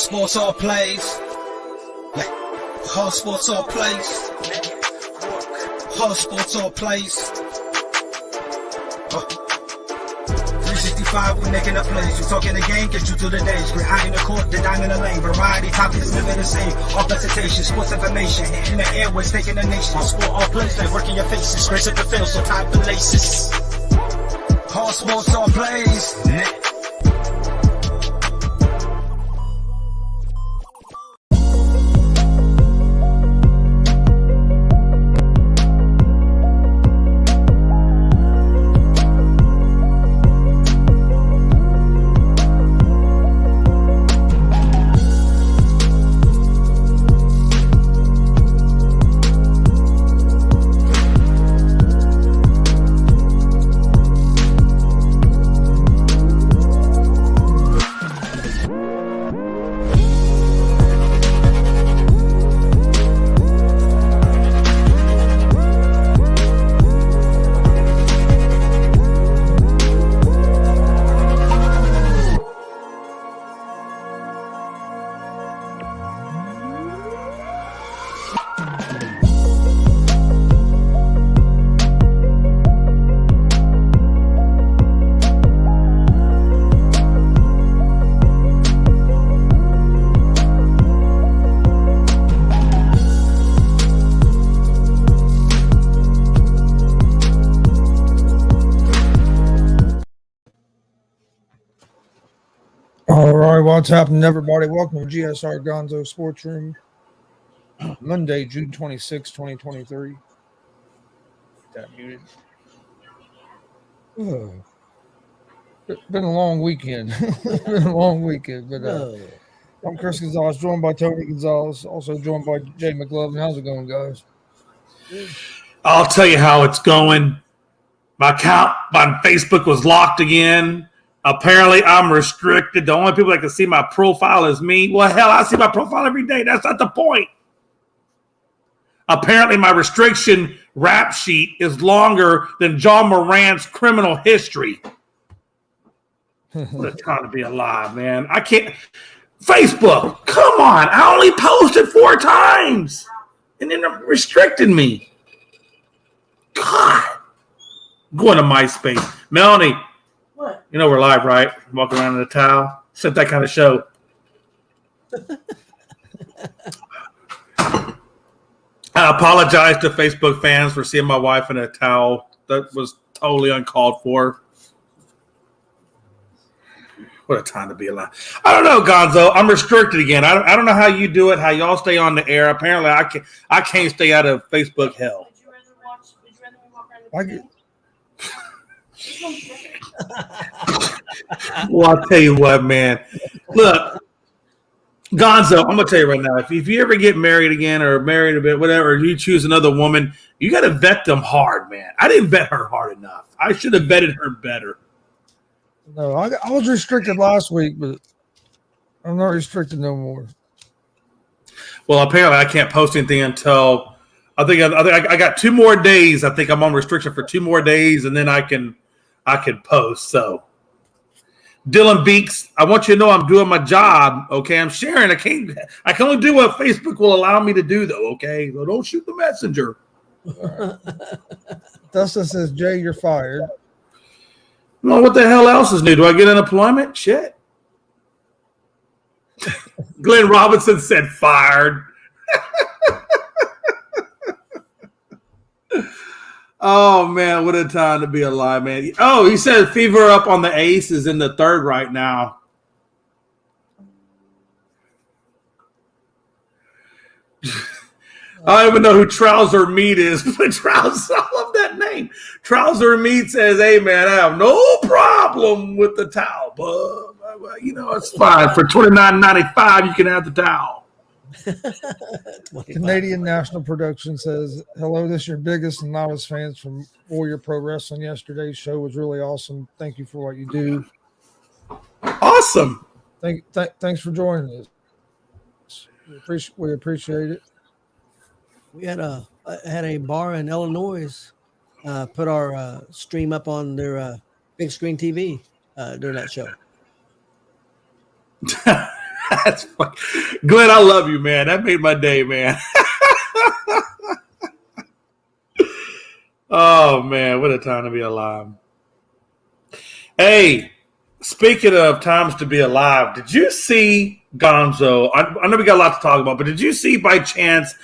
sports all plays. Yeah. Hard sports all plays. Hard sports all plays. 365, we making up plays. You talking the game, get you to the days. We're high in the court, the dime in the lane. Variety topics never the same. All presentation, sports information. In the airways, taking the nation. All sport, all plays, they work in your faces. Grace at the field, so tie the laces. Hard sports all plays. All right, what's happening, everybody? Welcome to G.S.R. GonzoSportsRoom, Monday, June 26, 2023. Got muted. Oh. It's been a long weekend. But I'm Chris Gonzo'S, joined by Tony Gonzo'S, also joined by Jay McLovin. How's it going, guys? I'll tell you how it's going. My account on Facebook was locked again. Apparently, I'm restricted. The only people that can see my profile is me. Well, hell, I see my profile every day. That's not the point. Apparently, my restriction rap sheet is longer than John Morant's criminal history. What a time to be alive, man. I can't. Facebook, come on. I only posted 4 times. And then they're restricting me. God. I'm going to MySpace. Melanie. What? You know we're live, right? Walking around in a towel. It's not that kind of show. I apologize to Facebook fans for seeing my wife in a towel. That was totally uncalled for. What a time to be alive. I don't know, Gonzo. I'm restricted again. I don't know how you do it, how y'all stay on the air. Apparently, I can't stay out of Facebook hell. Would you rather walk around the Well, I'll tell you what, man. Look, Gonzo, I'm gonna tell you right now. If you ever get married again or married a bit, whatever, you choose another woman, you got to vet them hard, man. I didn't vet her hard enough. I should have vetted her better. No, I was restricted last week, but I'm not restricted no more. Well, apparently, I can't post anything until I think I got 2 more days. I think I'm on restriction for 2 more days, and then I can post. So, Dylan Beeks, I want you to know I'm doing my job. Okay, I'm sharing. I can only do what Facebook will allow me to do, though. Okay, so don't shoot the messenger. Dustin says, Jay, you're fired. Well, what the hell else is new? Do I get unemployment? Shit. Glenn Robinson said fired. Oh, man, what a time to be alive, man. Oh, he said fever up on the ace is in the 3rd right now. I don't even know who Trouser Meat is, but Trouser, I love that name. Trouser Meat says, hey, man, I have no problem with the towel, but, you know, it's fine. For $29.95, you can have the towel. Canadian National Production says, hello, this is your biggest and loudest fans from Warrior Pro Wrestling. Yesterday's show was really awesome. Thank you for what you do. Awesome. Thanks for joining us. We appreciate it. We had a bar in Illinois put our stream up on their big screen TV during that show. That's funny. Glenn, I love you, man. That made my day, man. Oh, man, what a time to be alive. Hey, speaking of times to be alive, did you see Gonzo? I know we got a lot to talk about, but did you see by chance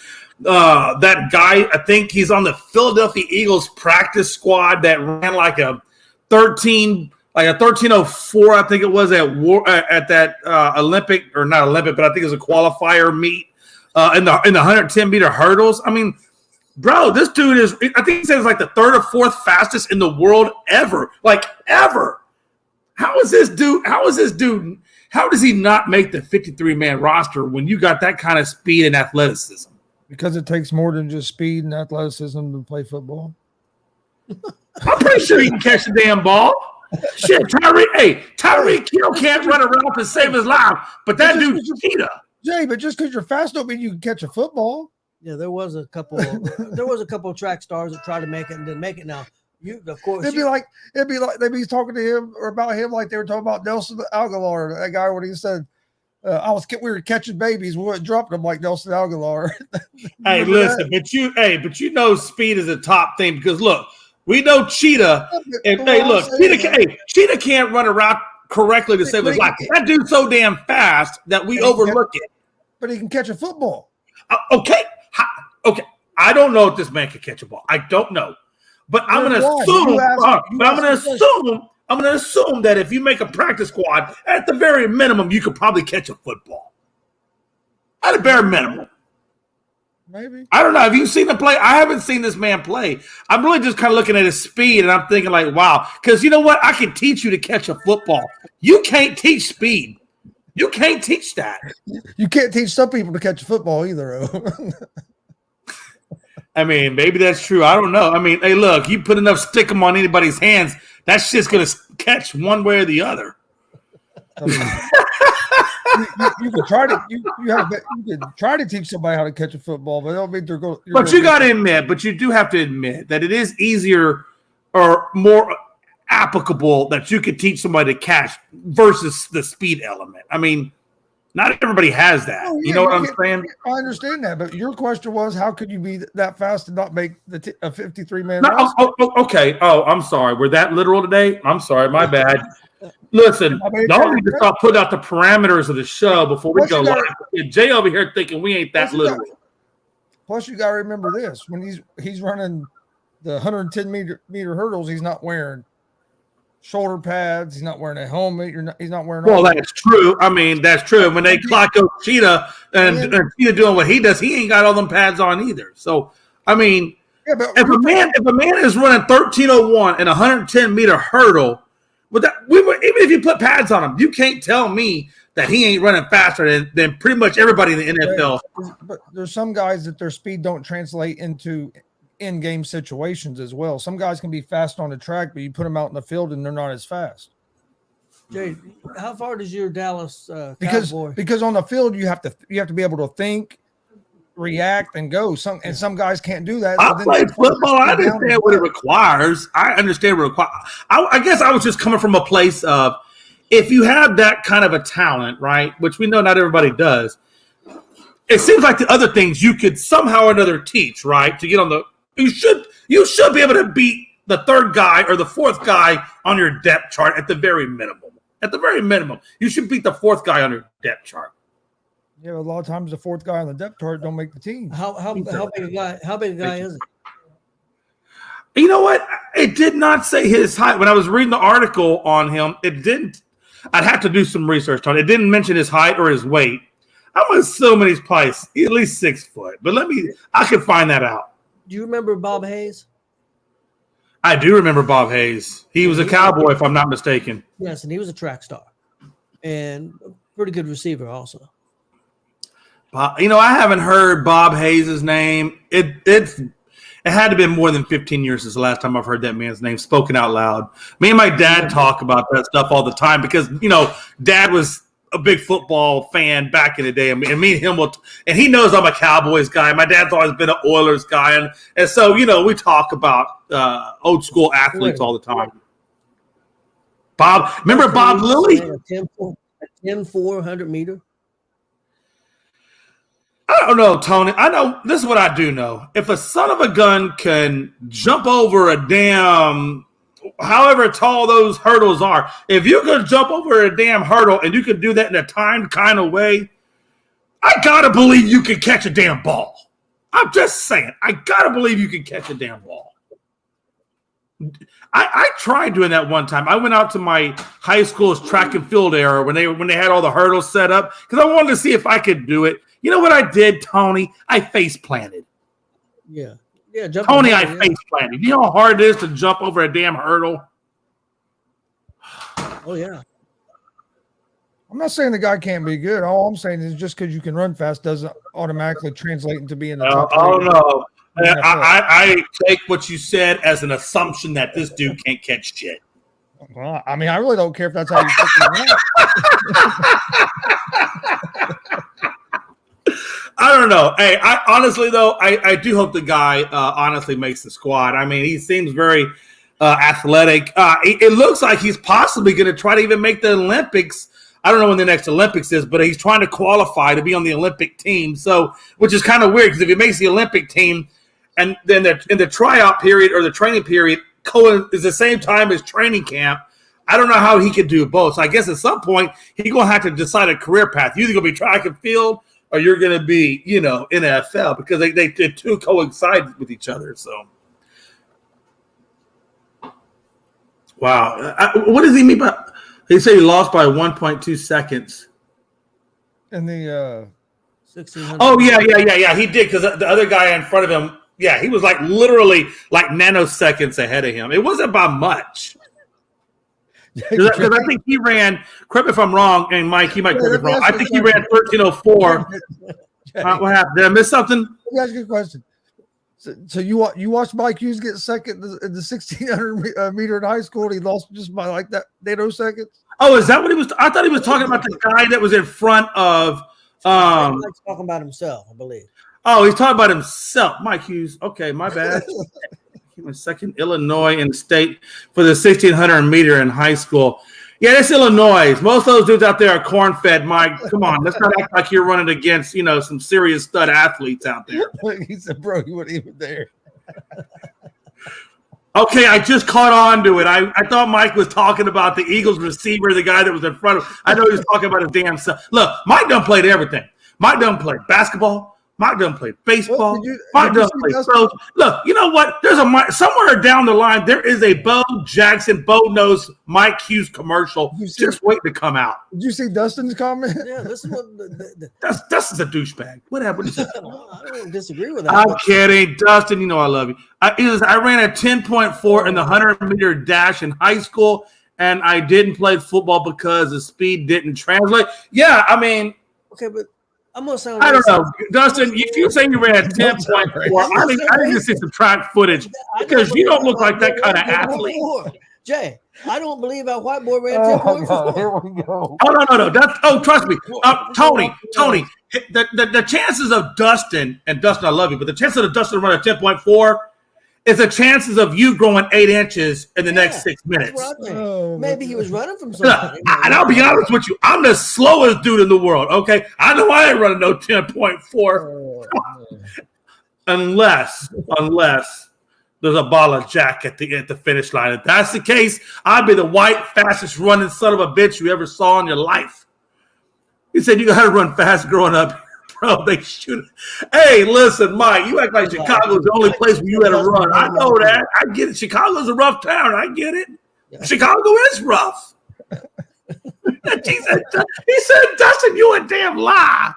that guy? I think he's on the Philadelphia Eagles practice squad that ran like a 1304. I think it was at that Olympic, or not Olympic, but I think it was a qualifier meet in the 110-meter hurdles. I mean, bro, this dude is, I think he said it's like the third or fourth fastest in the world ever. Like, ever. How does he not make the 53-man roster when you got that kind of speed and athleticism? Because it takes more than just speed and athleticism to play football. I'm pretty sure he can catch the damn ball. Shit, Tyreek Hill can't run around to save his life, but that dude's cheetah. Jay, but just because you're fast don't mean you can catch a football. Yeah, there was a couple of track stars that tried to make it and didn't make it. Now, it'd be like they'd be talking to him or about him like they were talking about Nelson Aguilar, that guy when he said, we were catching babies, we weren't dropping them like Nelson Aguilar. Hey, listen, but you know speed is a top thing, because look, we know Cheetah. Cheetah can't run around correctly to save his life. That dude's so damn fast that we overlook it. But he can catch a football. Okay. I don't know if this man can catch a ball. I don't know, but I'm going to assume that if you make a practice squad, at the very minimum, you could probably catch a football. At a bare minimum. Maybe. I don't know. Have you seen him play? I haven't seen this man play. I'm really just kind of looking at his speed, and I'm thinking like, wow. Because you know what? I can teach you to catch a football. You can't teach speed. You can't teach that. You can't teach some people to catch a football either. I mean, maybe that's true. I don't know. I mean, hey, look, you put enough stickum on anybody's hands, that shit's going to catch one way or the other. I mean, you could try to you could try to teach somebody how to catch a football, but I don't mean they're going. But you got to admit, but you do have to admit that it is easier or more applicable that you could teach somebody to catch versus the speed element. I mean, not everybody has that. Oh, yeah, you know what I'm saying? I understand that, but your question was, how could you be that fast and not make a 53-man no, roster? Okay. Oh, I'm sorry. We're that literal today? I'm sorry. My bad. Listen, y'all need to start putting out the parameters of the show before we go live. Jay over here thinking we ain't that literal. Plus, you got to remember this. When he's running the 110-meter hurdles, he's not wearing shoulder pads. He's not wearing a helmet. He's not wearing. Well, that's true. I mean, that's true. When they clock up Cheetah and Cheetah doing what he does, he ain't got all them pads on either. So, I mean, yeah, but if a man is running 1301 and a 110-meter hurdle, even if you put pads on him, you can't tell me that he ain't running faster than pretty much everybody in the NFL. But there's some guys that their speed don't translate into in-game situations as well. Some guys can be fast on the track, but you put them out in the field and they're not as fast. Jay, how far does your Dallas Cowboy? Because on the field you have to be able to think, react, and go. Some guys can't do that. I played football. I understand what it requires. I guess I was just coming from a place of, if you have that kind of a talent, right, which we know not everybody does, it seems like the other things you could somehow or another teach, right, to get on the. You should be able to beat the third guy or the fourth guy on your depth chart at the very minimum. At the very minimum, you should beat the fourth guy on your depth chart. Yeah, a lot of times the fourth guy on the depth chart don't make the team. How big a guy is it? You know what? It did not say his height. When I was reading the article on him, it didn't. I'd have to do some research on it. It didn't mention his height or his weight. I'm assuming he's probably at least 6 foot. But I can find that out. Do you remember Bob Hayes? I do remember Bob Hayes. He was a Cowboy, if I'm not mistaken. Yes, and he was a track star. And a pretty good receiver also. I haven't heard Bob Hayes' name. It had to have been more than 15 years since the last time I've heard that man's name spoken out loud. Me and my dad talk about that stuff all the time because, Dad was a big football fan back in the day. And me and him and he knows I'm a Cowboys guy. My dad's always been an Oilers guy. And so, we talk about old school athletes all the time. Remember Bob Lilly? A 10-400 meter. I don't know, Tony. I know this is what I do know. If a son of a gun can jump over a damn, however tall those hurdles are, if you can jump over a damn hurdle and you can do that in a timed kind of way, I gotta believe you can catch a damn ball. I'm just saying, I gotta believe you can catch a damn ball. I tried doing that one time. I went out to my high school's track and field era when they had all the hurdles set up because I wanted to see if I could do it. You know what I did, Tony? I face planted. Yeah. Tony, I face planted. You know how hard it is to jump over a damn hurdle? Oh, yeah. I'm not saying the guy can't be good. All I'm saying is just because you can run fast doesn't automatically translate into being the top. Oh, no. I take what you said as an assumption that this dude can't catch shit. Well, I mean, I really don't care if that's how you think I don't know. Hey, I honestly though, I do hope the guy honestly makes the squad. I mean, he seems very athletic. It looks like he's possibly going to try to even make the Olympics. I don't know when the next Olympics is, but he's trying to qualify to be on the Olympic team. So, which is kind of weird because if he makes the Olympic team, and then in the tryout period or the training period is the same time as training camp, I don't know how he could do both. So I guess at some point he's gonna have to decide a career path. You're either gonna be track and field or you're gonna be, NFL because they two coincide with each other. So, wow, what does he mean by? He said he lost by 1.2 seconds. And the 1600. Oh yeah. He did because the other guy in front of him. Yeah, he was like literally like nanoseconds ahead of him. It wasn't by much. Because I think he ran, correct me if I'm wrong, and Mike, he might correct me if I'm wrong. I think he ran 13:04. What happened? Did I miss something? Let me ask you a question. So you watched Mike Hughes get second in the 1600 meter in high school, and he lost just by like that nanoseconds? Oh, is that what he was? I thought he was talking about the guy that was in front of. He's talking about himself, I believe. Oh, he's talking about himself. Mike Hughes. Okay, my bad. He was second Illinois in state for the 1600 meter in high school. Yeah, that's Illinois. Most of those dudes out there are corn-fed, Mike. Come on, let's not act like you're running against, some serious stud athletes out there. He said, bro, you weren't even there. Okay, I just caught on to it. I thought Mike was talking about the Eagles receiver, the guy that was in front of him. I know he was talking about his damn son. Look, Mike done played everything. Mike done played basketball. Mike done played baseball. Mike done played throws. Look, you know what? There's somewhere down the line, there is a Bo Jackson, Bo-Nosed Mike Hughes commercial just waiting to come out. Did you see Dustin's comment? Yeah, this is what Dustin's a douchebag. What happened? I don't disagree with that. I'm kidding. Dustin, you know I love you. I ran a 10.4 in the 100-meter dash in high school, and I didn't play football because the speed didn't translate. Yeah, I mean. Okay, but I'm going to sound I don't know. Dustin, if you say you ran a 10.4, I need to see some track footage because you don't look like that kind of athlete. Jay, I don't believe our white boy ran 10.4. Here we go. Oh, no. Trust me. Tony, the chances of Dustin, and Dustin, I love you, but the chances of Dustin running a 10.4 is the chances of you growing 8 inches in the next 6 minutes. Maybe he was running from something. And I'll be honest with you, I'm the slowest dude in the world, okay? I know I ain't running no 10.4 unless there's a ball of Jack at the finish line. If that's the case, I'd be the white, fastest running son of a bitch you ever saw in your life. He said you got to run fast growing up. Bro, they shoot. Hey, listen, Mike, you act like Chicago's the only place where you had to run. I know that. I get it. Chicago's a rough town. I get it. Chicago is rough. he said, Dustin, you a damn lie.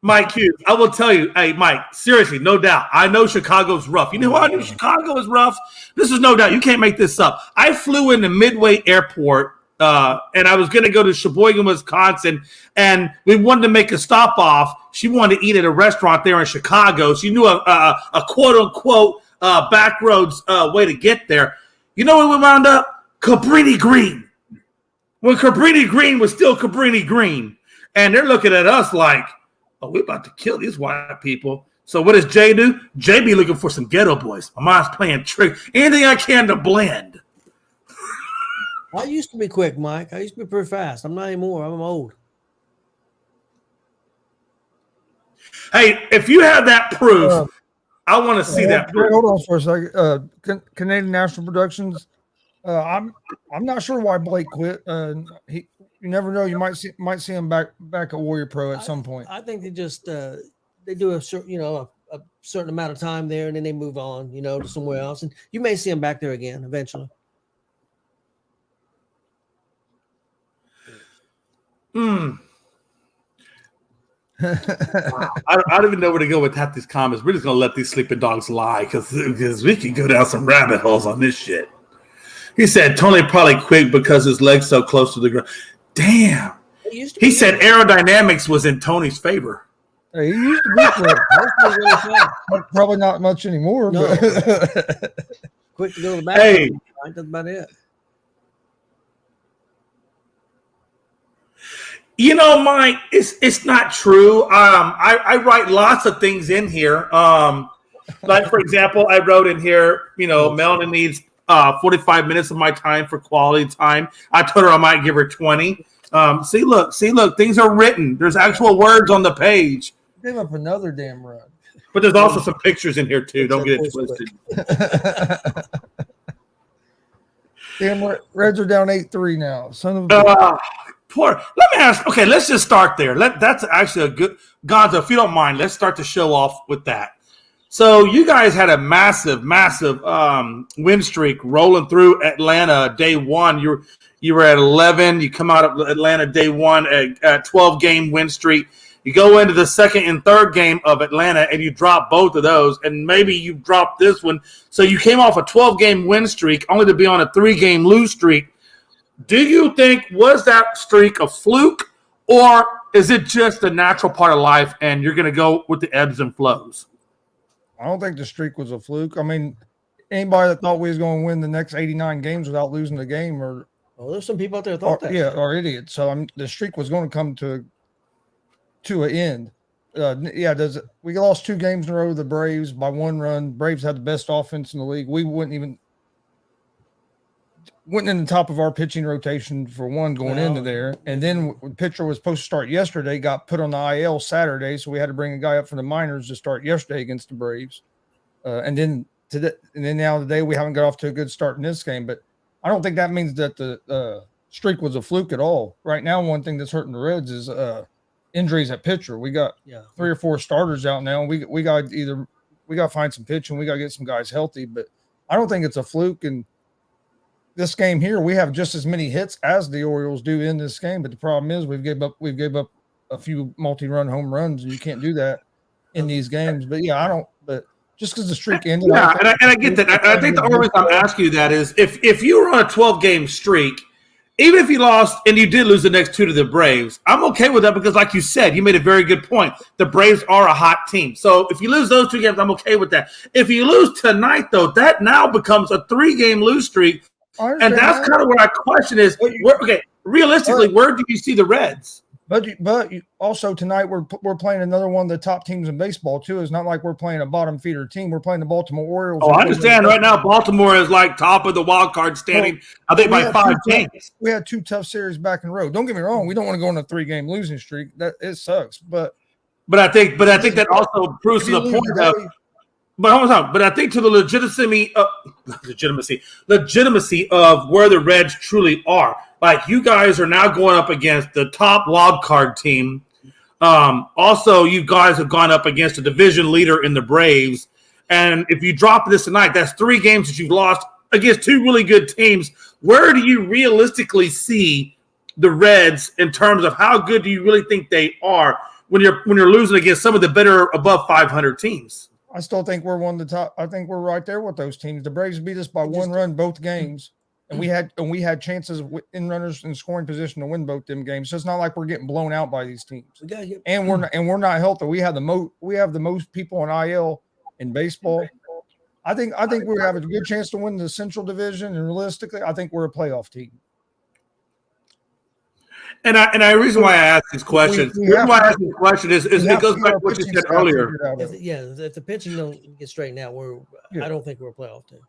Mike Hughes, I will tell you, hey, Mike, seriously, no doubt. I know Chicago's rough. You know why I knew Chicago is rough? This is no doubt. You can't make this up. I flew into Midway Airport. And I was going to go to Sheboygan, Wisconsin, and we wanted to make a stop off. She wanted to eat at a restaurant there in Chicago. She knew a quote-unquote back roads way to get there. You know where we wound up? Cabrini Green. When Cabrini Green was still Cabrini Green. And they're looking at us like, oh, we're about to kill these white people. So what does Jay do? Jay be looking for some ghetto boys. My mind's playing tricks. Anything I can to blend. I used to be quick, Mike. I used to be pretty fast. I'm not anymore. I'm old. Hey, if you have that proof, I want to see that proof. Hold on for a second. Canadian National Productions. I'm not sure why Blake quit. You never know. You might see him back at Warrior Pro at some point. I think they just they do a certain amount of time there, and then they move on, to somewhere else, and you may see him back there again eventually. I don't even know where to go with half these comments. We're just gonna let these sleeping dogs lie because we can go down some rabbit holes on this shit. He said Tony probably quit because his leg's so close to the ground. Damn. He said aerodynamics was in Tony's favor. Hey, he used to be quick. Probably not much anymore. No. But Quick to go to the bathroom. Hey. That's about it. Mike, it's not true. I write lots of things in here. Like, for example, I wrote in here, Melanie needs 45 minutes of my time for quality time. I told her I might give her 20. See, look, things are written. There's actual words on the page. Give up another damn run. But there's also some pictures in here, too. Don't get it twisted. Damn, Reds are down 8-3 now. Son of a Let me ask. Okay, let's just start there. That's actually a good Gonzo. If you don't mind, let's start the show off with that. So you guys had a massive win streak rolling through Atlanta day one. You were at 11. You come out of Atlanta day one at 12-game win streak. You go into the second and third game of Atlanta and you drop both of those, and maybe you dropped this one. So you came off a 12-game win streak only to be on a 3-game lose streak. Do you think was that streak a fluke, or is it just a natural part of life and you're going to go with the ebbs and flows? I don't think the streak was a fluke. I mean, anybody that thought we was going to win the next 89 games without losing the game, or there's some people out there that thought that. Yeah, are idiots. So the streak was going to come to an end. We lost 2 games in a row to the Braves by 1 run. Braves had the best offense in the league. We went in the top of our pitching rotation for one going into there. And then the pitcher was supposed to start yesterday, got put on the IL Saturday. So we had to bring a guy up from the minors to start yesterday against the Braves. And then now today we haven't got off to a good start in this game, but I don't think that means that the streak was a fluke at all. Right now, one thing that's hurting the Reds is injuries at pitcher. We got 3 or 4 starters out now. We got to find some pitching. We got to get some guys healthy, but I don't think it's a fluke. And this game here, we have just as many hits as the Orioles do in this game, but the problem is we've gave up a few multi-run home runs, and you can't do that in these games. But but just because the streak ended, and I get that. I think the only reason I'm asking you that is if you were on a 12-game streak, even if you lost and you did lose the next 2 to the Braves, I'm okay with that because, like you said, you made a very good point. The Braves are a hot team. So if you lose those 2 games, I'm okay with that. If you lose tonight, though, that now becomes a 3-game lose streak. And that's kind of what I question is, realistically, where do you see the Reds? But also tonight we're playing another one of the top teams in baseball too. It's not like we're playing a bottom feeder team. We're playing the Baltimore Orioles. Oh, I understand. Right now, Baltimore is like top of the wild card standing. I think by 5 games. We had 2 tough series back in a row. Don't get me wrong. We don't want to go on a 3-game losing streak. That it sucks. But I think that also proves to the point of. But hold on. But I think to the legitimacy of where the Reds truly are. Like, you guys are now going up against the top wild card team. Also, you guys have gone up against a division leader in the Braves. And if you drop this tonight, that's 3 games that you've lost against 2 really good teams. Where do you realistically see the Reds in terms of how good do you really think they are when you're losing against some of the better above 500 teams? I still think we're one of the top. I think we're right there with those teams. The Braves beat us by 1 run both games, and we had chances in runners in scoring position to win both them games. So it's not like we're getting blown out by these teams. And we're not healthy. We have the most people on IL in baseball. I think we have a good chance to win the Central Division, and realistically, I think we're a playoff team. And the reason why I ask these questions, is it goes back to what you said earlier. If the pitching don't get straightened out, I don't think we're a playoff team.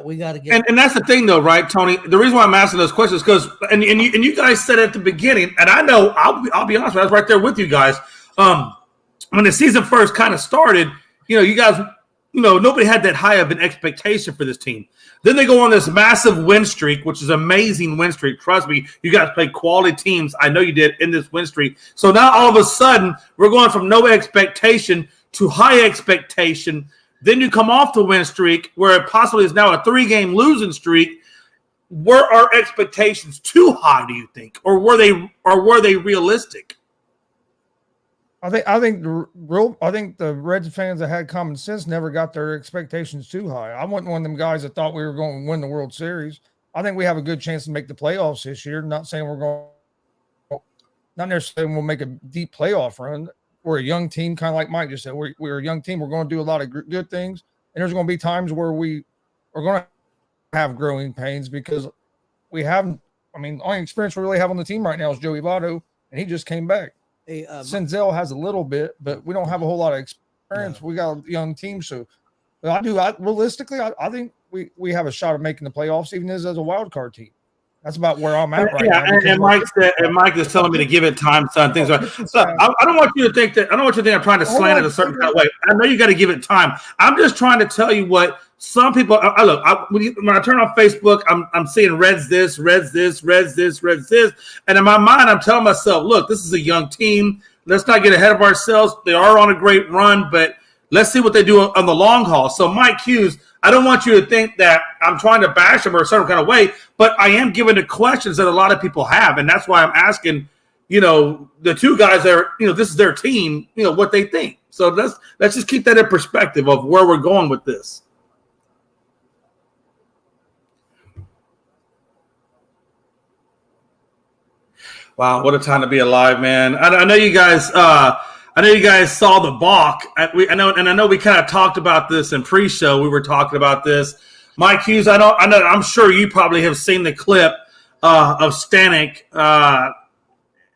We got to get. And that's the thing, though, right, Tony? The reason why I'm asking those questions because and you guys said at the beginning, and I know I'll be honest, I was right there with you guys. when the season first kind of started, you guys, nobody had that high of an expectation for this team. Then they go on this massive win streak, which is amazing win streak. Trust me, you guys played quality teams. I know you did in this win streak. So now all of a sudden, we're going from no expectation to high expectation. Then you come off the win streak where it possibly is now a 3-game losing streak. Were our expectations too high, do you think? Or were they realistic? I think the Reds fans that had common sense never got their expectations too high. I wasn't one of them guys that thought we were going to win the World Series. I think we have a good chance to make the playoffs this year. Not saying not necessarily we'll make a deep playoff run. We're a young team, kind of like Mike just said. We're a young team. We're going to do a lot of good things, and there's going to be times where we are going to have growing pains because we haven't. I mean, the only experience we really have on the team right now is Joey Votto, and he just came back. Hey, Senzel has a little bit, but we don't have a whole lot of experience. No. We got a young team, so realistically, I think we have a shot of making the playoffs, even as a wild card team. That's about where I'm at right now. And Mike is telling me to give it time, son. Things like so I don't want you to think that. I don't want you to think I'm trying to slant it a certain kind of way. I know you got to give it time. I'm just trying to tell you what some people. When I turn on Facebook, I'm seeing Reds this, Reds this, Reds this, Reds this, and in my mind, I'm telling myself, look, this is a young team. Let's not get ahead of ourselves. They are on a great run, but let's see what they do on the long haul. So, Mike Hughes, I don't want you to think that I'm trying to bash him or a certain kind of way, but I am giving the questions that a lot of people have, and that's why I'm asking, the two guys that are, this is their team, what they think. So let's just keep that in perspective of where we're going with this. Wow, what a time to be alive, man! I know you guys. I know you guys saw the balk. I know we kind of talked about this in pre-show. We were talking about this. Mike Hughes, I'm sure you probably have seen the clip of Stanek. I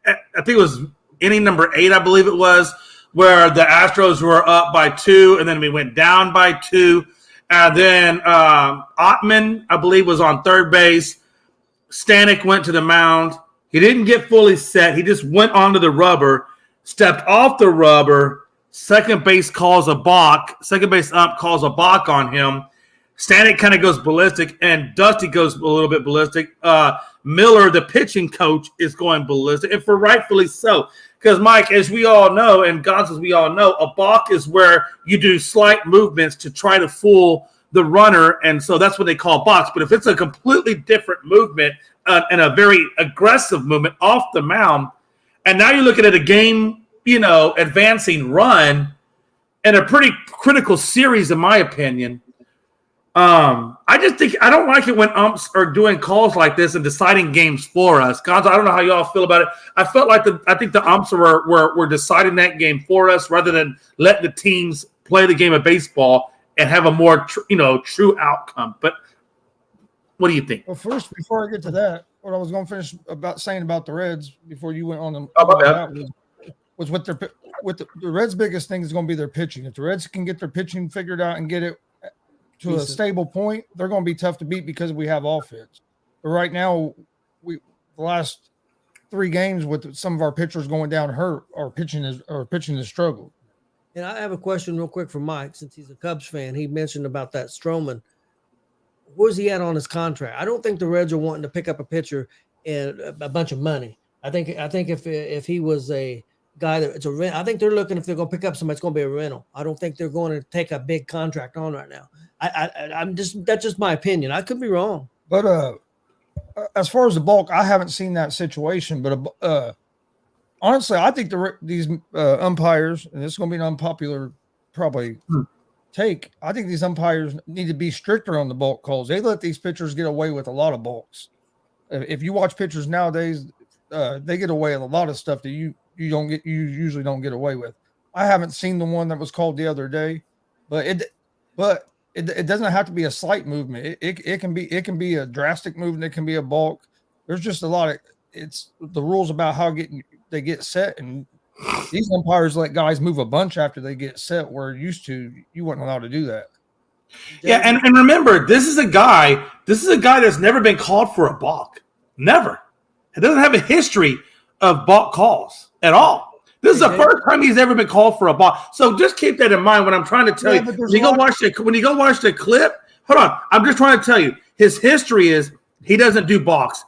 think it was inning number 8, I believe it was, where the Astros were up by 2, and then we went down by 2. And then Ottman, I believe, was on third base. Stanek went to the mound. He didn't get fully set. He just went onto the rubber, stepped off the rubber. Second base calls a balk. Second base ump calls a balk on him. Stanek kind of goes ballistic, and Dusty goes a little bit ballistic. Miller, the pitching coach, is going ballistic, and for rightfully so. Because, Mike, as we all know, and Gonzo'S, as we all know, a balk is where you do slight movements to try to fool the runner, and so that's what they call balks. But if it's a completely different movement and a very aggressive movement off the mound, and now you're looking at a game, advancing run and a pretty critical series, in my opinion. I just think I don't like it when umps are doing calls like this and deciding games for us. Gonzo, I don't know how y'all feel about it. I felt like I think the umps were deciding that game for us rather than letting the teams play the game of baseball and have a more true outcome. But what do you think? Well, first, before I get to that, what I was going to finish saying about the Reds before you went on them was with the Reds' biggest thing is going to be their pitching. If the Reds can get their pitching figured out and get it to a stable point, they're going to be tough to beat because we have offense. But right now, the last 3 games with some of our pitchers going down hurt, our pitching has struggled. And I have a question real quick for Mike, since he's a Cubs fan. He mentioned about that Stroman. Where's he at on his contract? I don't think the Reds are wanting to pick up a pitcher and a bunch of money. I think if he was a guy that it's a rent, I think they're looking, if they're going to pick up somebody, it's going to be a rental. I don't think they're going to take a big contract on right now. That's just my opinion. I could be wrong. But as far as the bulk, I haven't seen that situation. But honestly, I think these umpires, and this is going to be an unpopular probably take. I think these umpires need to be stricter on the bulk calls. They let these pitchers get away with a lot of bulks. If you watch pitchers nowadays, they get away with a lot of stuff that you usually don't get away with. I haven't seen the one that was called the other day, but it doesn't have to be a slight movement. It can be a drastic movement. It can be a bulk. There's just a lot of it's the rules about how they get set, and these umpires let guys move a bunch after they get set. Where used to you weren't allowed to do that. Yeah, and remember, this is a guy that's never been called for a balk. Never. It doesn't have a history of balk calls at all. This is the first time he's ever been called for a balk. So just keep that in mind when I'm trying to tell you. When you go watch the clip, hold on. I'm just trying to tell you. His history is he doesn't do balks.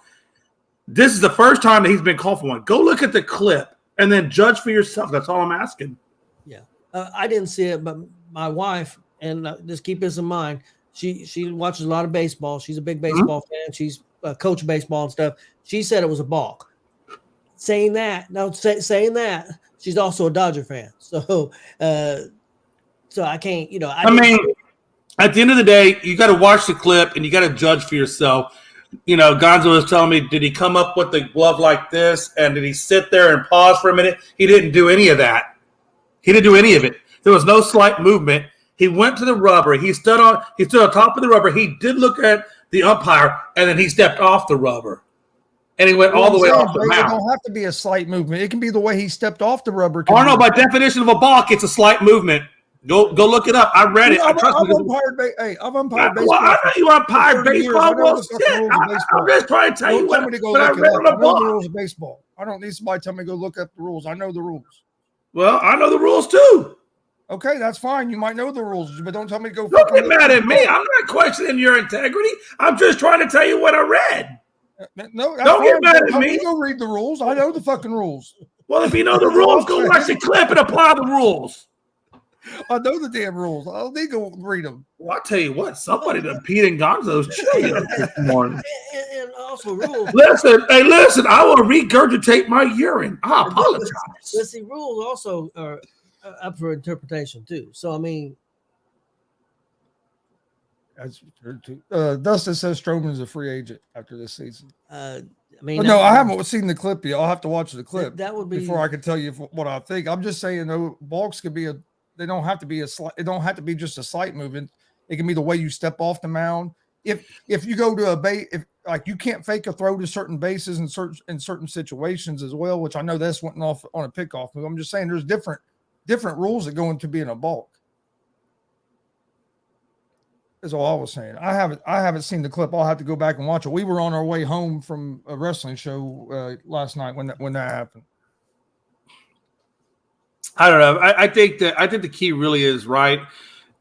This is the first time that he's been called for one. Go look at the clip and then judge for yourself. That's all I'm asking. Yeah. I didn't see it, but my wife, and just keep this in mind, she watches a lot of baseball. She's a big baseball fan. She's coach baseball and stuff. She said it was a balk. Saying that, she's also a Dodger fan. So I can't, I mean, at the end of the day, you got to watch the clip and you got to judge for yourself. Gonzo was telling me, did he come up with the glove like this? And did he sit there and pause for a minute? He didn't do any of that. He didn't do any of it. There was no slight movement. He went to the rubber. He stood on top of the rubber. He did look at the umpire, and then he stepped off the rubber. And he went all the way off the mound. It don't have to be a slight movement. It can be the way he stepped off the rubber. Oh, no, by definition of a balk, it's a slight movement. Go look it up. I read it. I've umpired baseball. I know you umpired baseball. Well, shit. I'm just trying to tell you what I read on the balk. I know the rules of baseball. I don't need somebody to tell me to go look up the rules. I know the rules. Well, I know the rules too. Okay, that's fine. You might know the rules, but don't tell me to go. Don't get mad at me. I'm not questioning your integrity. I'm just trying to tell you what I read. No, don't get mad at me. Go read the rules. I know the fucking rules. Well, if you know the rules, go watch the clip and apply the rules. I know the damn rules. I don't need to go read them. Well, I'll tell you what. Somebody done peed in Gonzo's chili this morning. And also rules. Listen. I will regurgitate my urine. I apologize. Let's see. Rules also are up for interpretation too. So I mean. Dustin says Stroman's a free agent after this season. I haven't seen the clip yet. I'll have to watch the clip. That would be before I can tell you what I think. I'm just saying, though, balks could be they don't have to be it don't have to be just a slight movement. It can be the way you step off the mound. If you go to a base, like you can't fake a throw to certain bases in certain situations as well, which I know that's went off on a pickoff move. I'm just saying there's different rules that go into being a balk. Is all I was saying. I haven't seen the clip. I'll have to go back and watch it. We were on our way home from a wrestling show last night when that happened. I don't know. I think the key really is right.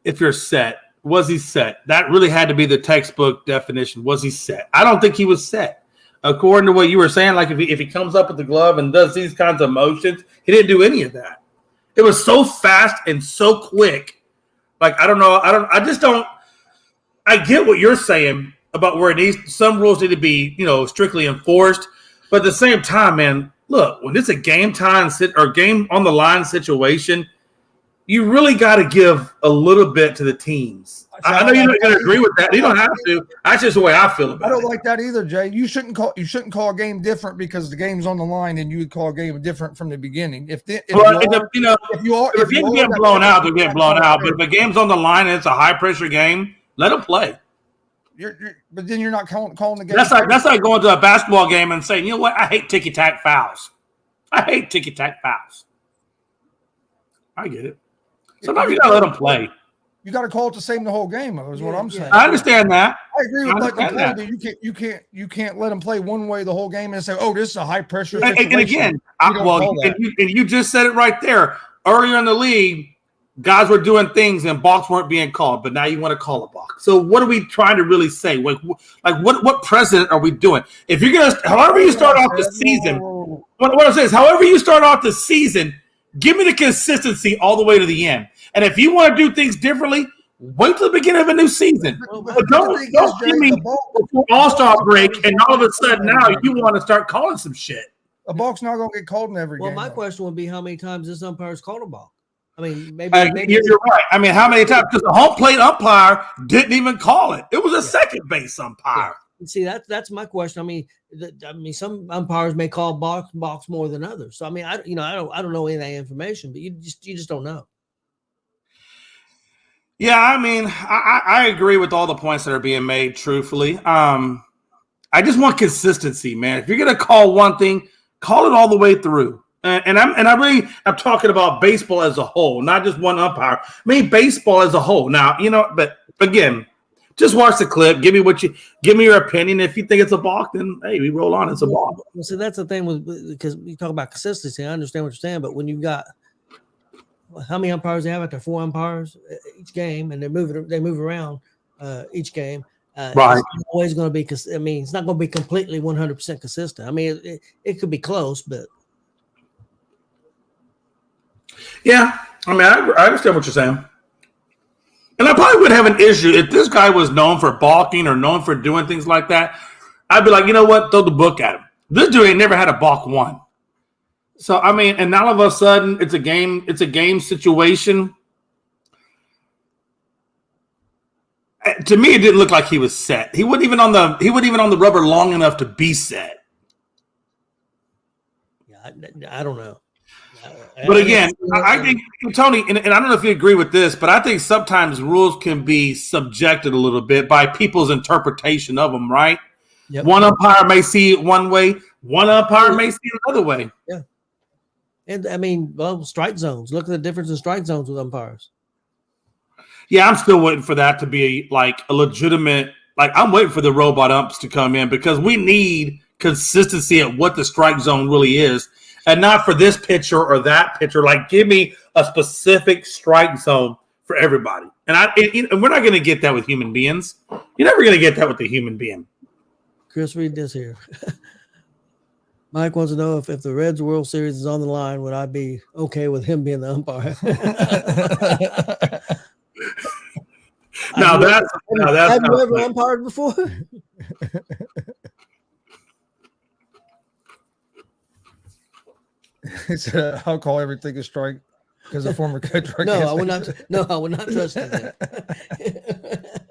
If you're set, was he set? That really had to be the textbook definition. Was he set? I don't think he was set. According to what you were saying, like if he comes up with the glove and does these kinds of motions, he didn't do any of that. It was so fast and so quick. Like I don't know. I get what you're saying about where some rules need to be, strictly enforced. But at the same time, man, look, when it's a game time or game on the line situation, you really got to give a little bit to the teams. I know you're not going to agree with that. You don't have to. That's just the way I feel about it. I don't like that either, Jay. You shouldn't call a game different because the game's on the line, and you would call a game different from the beginning. If you're getting blown out, they're getting blown out. But if the game's on the line and it's a high pressure game, let them play. But then you're not calling the game. That's like going to a basketball game and saying, you know what? I hate ticky-tack fouls. I get it. Sometimes you got to let them play. You got to call it the same the whole game, is what I'm saying. I understand that. I agree with that. You can't let them play one way the whole game and say, oh, this is a high pressure situation. And again, you just said it right there. Earlier in the league, guys were doing things and balks weren't being called, but now you want to call a balk. So what are we trying to really say? Like what precedent are we doing? If you're gonna, however you start off the season, what I'm saying is, however you start off the season, give me the consistency all the way to the end. And if you want to do things differently, wait till the beginning of a new season. But don't give me before All-Star break and all of a sudden now you want to start calling some shit. A balk's not going to get called in every game. Well, my question would be how many times this umpire's called a balk? I mean, maybe you're right. I mean, how many times? Because the home plate umpire didn't even call it. It was a second base umpire. Yeah. See, that's my question. I mean, some umpires may call balks more than others. So I mean, I don't know any of that information, but you just don't know. Yeah, I mean, I agree with all the points that are being made. Truthfully, I just want consistency, man. If you're gonna call one thing, call it all the way through. I'm talking about baseball as a whole, not just one umpire. I mean, baseball as a whole. Now, but again, Just watch the clip. Give me your opinion. If you think it's a balk, then hey, we roll on. It's a balk. Well, see, that's the thing because you talk about consistency. I understand what you're saying, but when you've got how many umpires they have out there? 4 umpires each game, and they move around each game. Right. It's always going to be. I mean, it's not going to be completely 100% consistent. I mean, it could be close, but yeah. I mean, I understand what you're saying. And I probably would have an issue if this guy was known for balking or known for doing things like that. I'd be like, you know what? Throw the book at him. This dude ain't never had a balk one. So, I mean, and now all of a sudden it's a game situation. To me, it didn't look like he was set. He wasn't even on the rubber long enough to be set. Yeah, I don't know. But again, I think, Tony, and I don't know if you agree with this, but I think sometimes rules can be subjected a little bit by people's interpretation of them, right? Yep. One umpire may see it one way, one umpire may see it another way. Yeah. And I mean, well, strike zones. Look at the difference in strike zones with umpires. Yeah, I'm still waiting for that to be like a legitimate, like I'm waiting for the robot umps to come in because we need consistency at what the strike zone really is. And not for this pitcher or that pitcher. Like, give me a specific strike zone for everybody. And we're not going to get that with human beings. You're never going to get that with a human being. Chris, read this here. Mike wants to know if the Reds World Series is on the line, would I be okay with him being the umpire? Have you ever umpired before? He said, "I'll call everything a strike because a former coach." I would not. No, I would not trust that.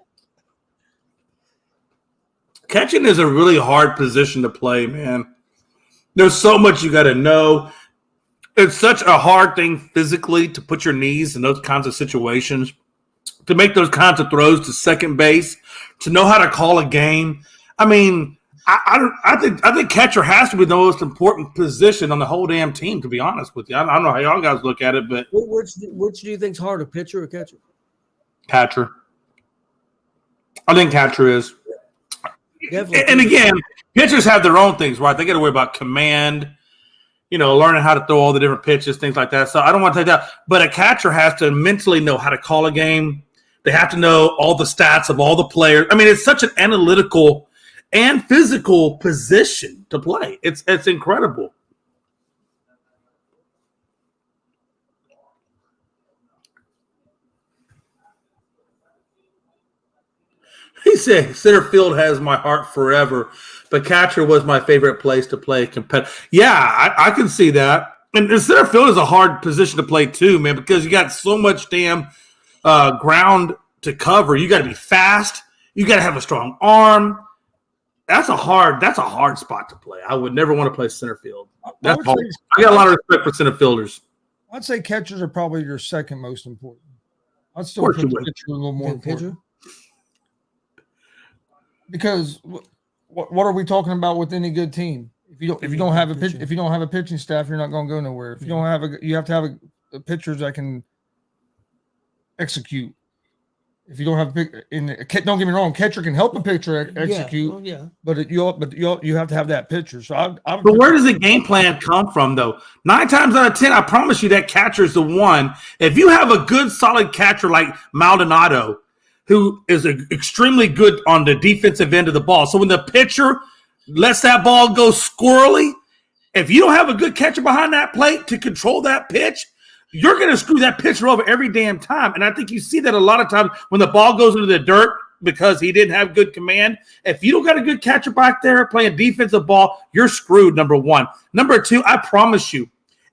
Catching is a really hard position to play, man. There's so much you got to know. It's such a hard thing physically to put your knees in those kinds of situations, to make those kinds of throws to second base, to know how to call a game. I mean, I think catcher has to be the most important position on the whole damn team, to be honest with you. I don't know how y'all guys look at it, but which do you think's harder, pitcher or catcher? Catcher. I think catcher is. Definitely. And again, pitchers have their own things, right? They got to worry about command, learning how to throw all the different pitches, things like that. So I don't want to take that. But a catcher has to mentally know how to call a game. They have to know all the stats of all the players. I mean, it's such an analytical and physical position to play. It's incredible. He said, center field has my heart forever, but catcher was my favorite place to play competitive. Yeah, I can see that. And center field is a hard position to play too, man, because you got so much damn ground to cover. You got to be fast. You got to have a strong arm. That's a hard spot to play. I would never want to play center field. That's hard. I got a lot of respect for center fielders. I'd say catchers are probably your second most important. I'd still put the pitcher a little more important. Because what are we talking about with any good team? If you don't have a pitching staff, you're not going to go nowhere. If you don't have you have to have a pitchers that can execute. If you don't have don't get me wrong, catcher can help a pitcher execute. But you have to have that pitcher. So but where does the game plan come from, though? 9 times out of 10, I promise you that catcher is the one. If you have a good, solid catcher like Maldonado, who is extremely good on the defensive end of the ball, so when the pitcher lets that ball go squirrely, if you don't have a good catcher behind that plate to control that pitch, you're going to screw that pitcher over every damn time. And I think you see that a lot of times when the ball goes into the dirt because he didn't have good command. If you don't got a good catcher back there playing defensive ball, you're screwed, number one. Number two, I promise you,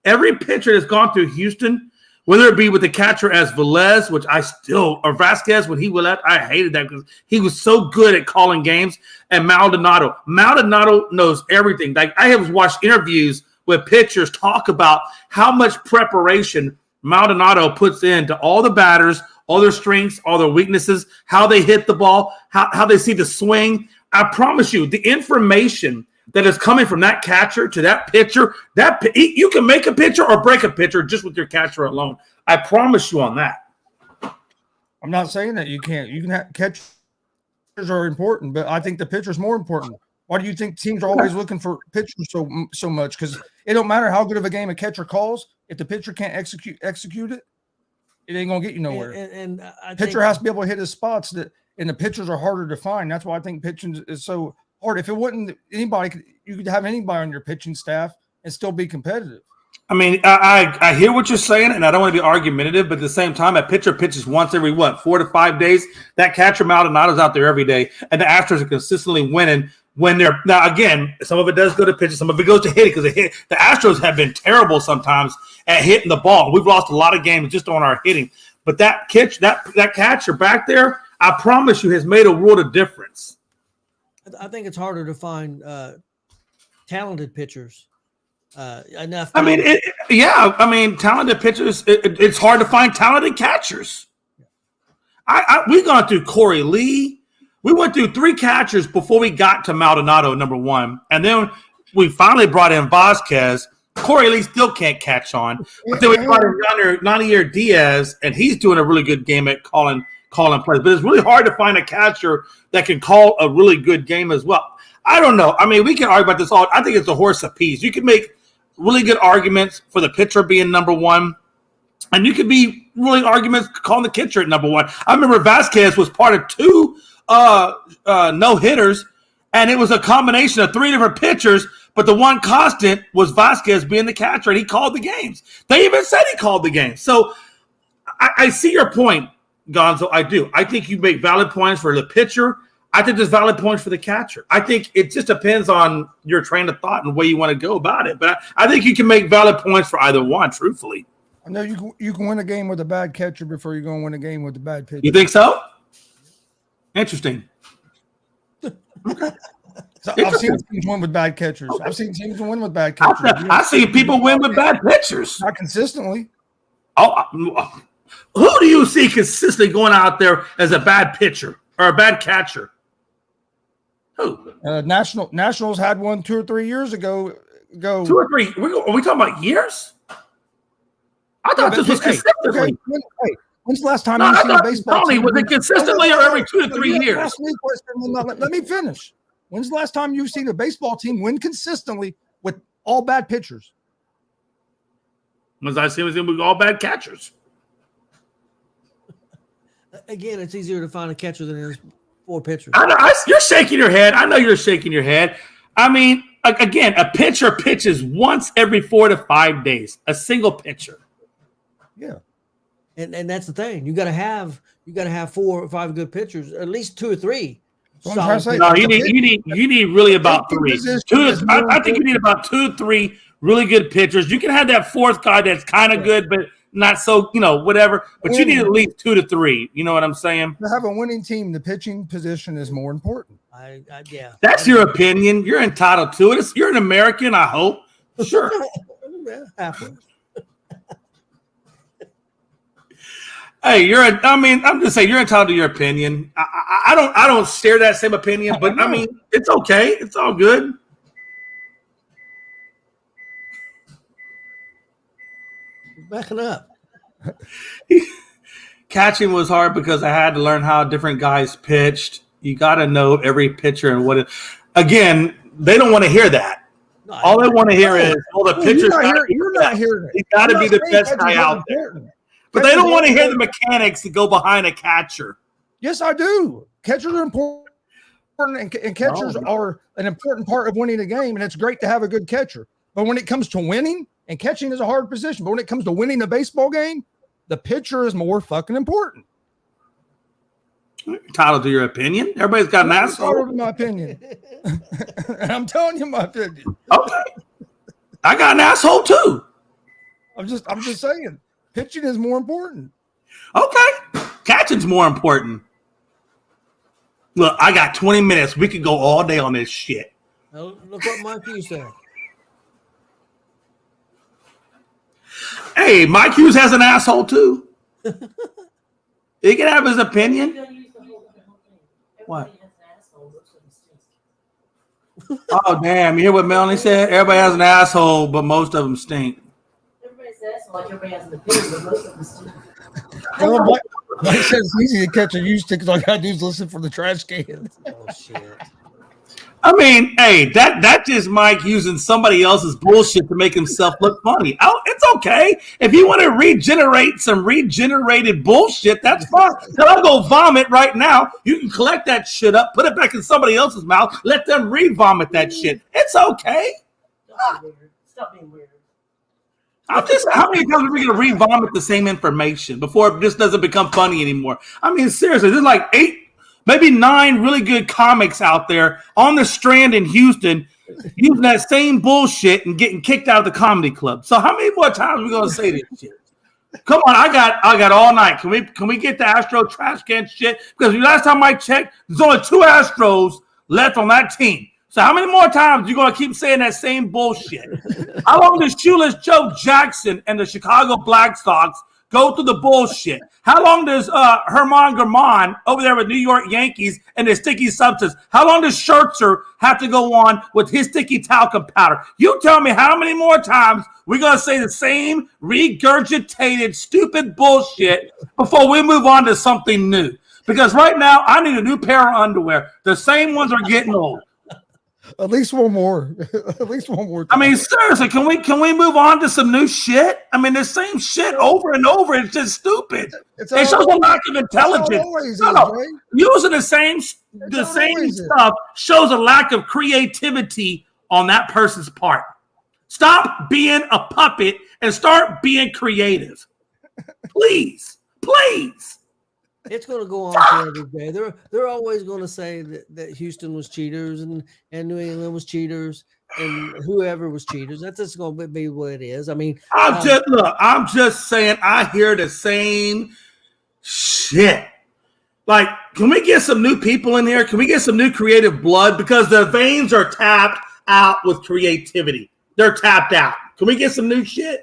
every pitcher that's gone through Houston, whether it be with the catcher as Velez, or Vasquez when he was left, I hated that because he was so good at calling games, and Maldonado. Maldonado knows everything. Like, I have watched interviews with pitchers talk about how much preparation Maldonado puts into all the batters, all their strengths, all their weaknesses, how they hit the ball, how they see the swing. I promise you, the information that is coming from that catcher to that pitcher, you can make a pitcher or break a pitcher just with your catcher alone. I promise you on that. I'm not saying that you can't. You can catch are important, but I think the pitcher's more important. Why do you think teams are always looking for pitchers so much? Because it don't matter how good of a game a catcher calls. If the pitcher can't execute it, it ain't gonna get you nowhere. And pitcher has to be able to hit his spots, and the pitchers are harder to find. That's why I think pitching is so hard. If it wasn't anybody, you could have anybody on your pitching staff and still be competitive. I mean, I hear what you're saying, and I don't want to be argumentative, but at the same time, a pitcher pitches once every 4 to 5 days. That catcher Maldonado's out there every day, and the Astros are consistently winning when they're now. Again, some of it does go to pitching, some of it goes to hitting because the Astros have been terrible sometimes at hitting the ball. We've lost a lot of games just on our hitting, but that catcher back there, I promise you, has made a world of difference. I think it's harder to find talented pitchers. Enough. I mean, talented pitchers. It's hard to find talented catchers. We've gone through Corey Lee. We went through 3 catchers before we got to Maldonado, number 1, and then we finally brought in Vasquez. Corey Lee still can't catch on, but then we brought in Yonder Diaz, and he's doing a really good game at calling plays. But it's really hard to find a catcher that can call a really good game as well. I don't know. I mean, we can argue about this all. I think it's a horse apiece. You can make really good arguments for the pitcher being number 1, and you could be really arguments calling the catcher at number 1. I remember Vasquez was part of 2 no-hitters, and it was a combination of 3 different pitchers, but the one constant was Vasquez being the catcher, and he called the games. They even said he called the games. So I see your point, Gonzo. I do. I think you make valid points for the pitcher. I think there's valid points for the catcher. I think it just depends on your train of thought and where you want to go about it. But I think you can make valid points for either one, truthfully. I know you can win a game with a bad catcher before you're going to win a game with a bad pitcher. You think so? Interesting. Okay. So I've seen teams win with bad catchers. Okay. I've seen teams win with bad catchers. I've seen people win with bad pitchers. Not consistently. Oh, who do you see consistently going out there as a bad pitcher or a bad catcher? Who? Nationals had one 2 or 3 years ago. 2 or 3? Are we talking about years? I thought this was consistently. When's the last time you seen a baseball team? Was it consistently or every 2 to 3 years? Let me finish. When's the last time you've seen a baseball team win consistently with all bad pitchers? When's I seen with all bad catchers? Again, it's easier to find a catcher than it is 4 pitchers. I know, you're shaking your head. I know you're shaking your head. I mean, again, a pitcher pitches once every 4 to 5 days. A single pitcher. Yeah. And that's the thing. You got to have 4 or 5 good pitchers, at least 2 or 3. No, you need really about 3. I think you need about 2 or 3 really good pitchers. You can have that 4th guy that's kind of good, but not so, whatever. But you need at least 2 to 3. You know what I'm saying? To have a winning team, the pitching position is more important. Yeah. That's your opinion. You're entitled to it. You're an American, I hope. Sure. Halfway. Hey, I'm just saying you're entitled to your opinion. I don't share that same opinion, but I mean, it's okay. It's all good. Backing up. Catching was hard because I had to learn how different guys pitched. You got to know every pitcher and what it. Again, they don't want to hear that. No, all they want to hear is, the pitchers. You're not hearing it. You got to be the best guy out there. But they don't want to hear the mechanics that go behind a catcher. Yes, I do. Catchers are important, and catchers are an important part of winning a game, and it's great to have a good catcher. But when it comes to winning, and catching is a hard position, but when it comes to winning a baseball game, the pitcher is more fucking important. Entitled to your opinion. Everybody's got an asshole. Entitled to my opinion. And I'm telling you my opinion. Okay. I got an asshole too. I'm just saying. Pitching is more important. Okay. Catching's more important. Look, I got 20 minutes. We could go all day on this shit. Now, look what Mike Hughes said. Hey, Mike Hughes has an asshole too. He can have his opinion. What? Oh, damn. You hear what Melanie said? Everybody has an asshole, but most of them stink. Everybody's asshole like everybody has an opinion, but most of them stink. Mike says it's easy to catch a used ticket. All I gotta do is listen for the trash can. Oh shit. I mean, hey, that just Mike using somebody else's bullshit to make himself look funny. Oh, it's okay. If you want to regenerate some regenerated bullshit, that's fine. I'll go vomit right now. You can collect that shit up, put it back in somebody else's mouth, let them re-vomit that shit. It's okay. Stop being weird. I'm just, how many times are we going to re-vomit the same information before it just doesn't become funny anymore? I mean, seriously, there's like 8, maybe 9 really good comics out there on the Strand in Houston using that same bullshit and getting kicked out of the comedy club. So how many more times are we going to say this shit? Come on, I got all night. Can we get the Astro trash can shit? Because last time I checked, there's only 2 Astros left on that team. So how many more times are you going to keep saying that same bullshit? How long does Shoeless Joe Jackson and the Chicago Black Sox go through the bullshit? How long does Herman Germán over there with New York Yankees and their sticky substance? How long does Scherzer have to go on with his sticky talcum powder? You tell me how many more times we're going to say the same regurgitated stupid bullshit before we move on to something new. Because right now, I need a new pair of underwear. The same ones are getting old. At least one more. At least one more time. I mean, seriously, can we move on to some new shit? I mean, the same shit over and over. It's just stupid. It shows a lack of intelligence. Using the same stuff shows a lack of creativity on that person's part. Stop being a puppet and start being creative. Please. It's going to go on for every day. They're always going to say that Houston was cheaters and New England was cheaters and whoever was cheaters. That's just going to be what it is. I mean, I'm just saying I hear the same shit. Like, can we get some new people in here? Can we get some new creative blood? Because the veins are tapped out with creativity. They're tapped out. Can we get some new shit?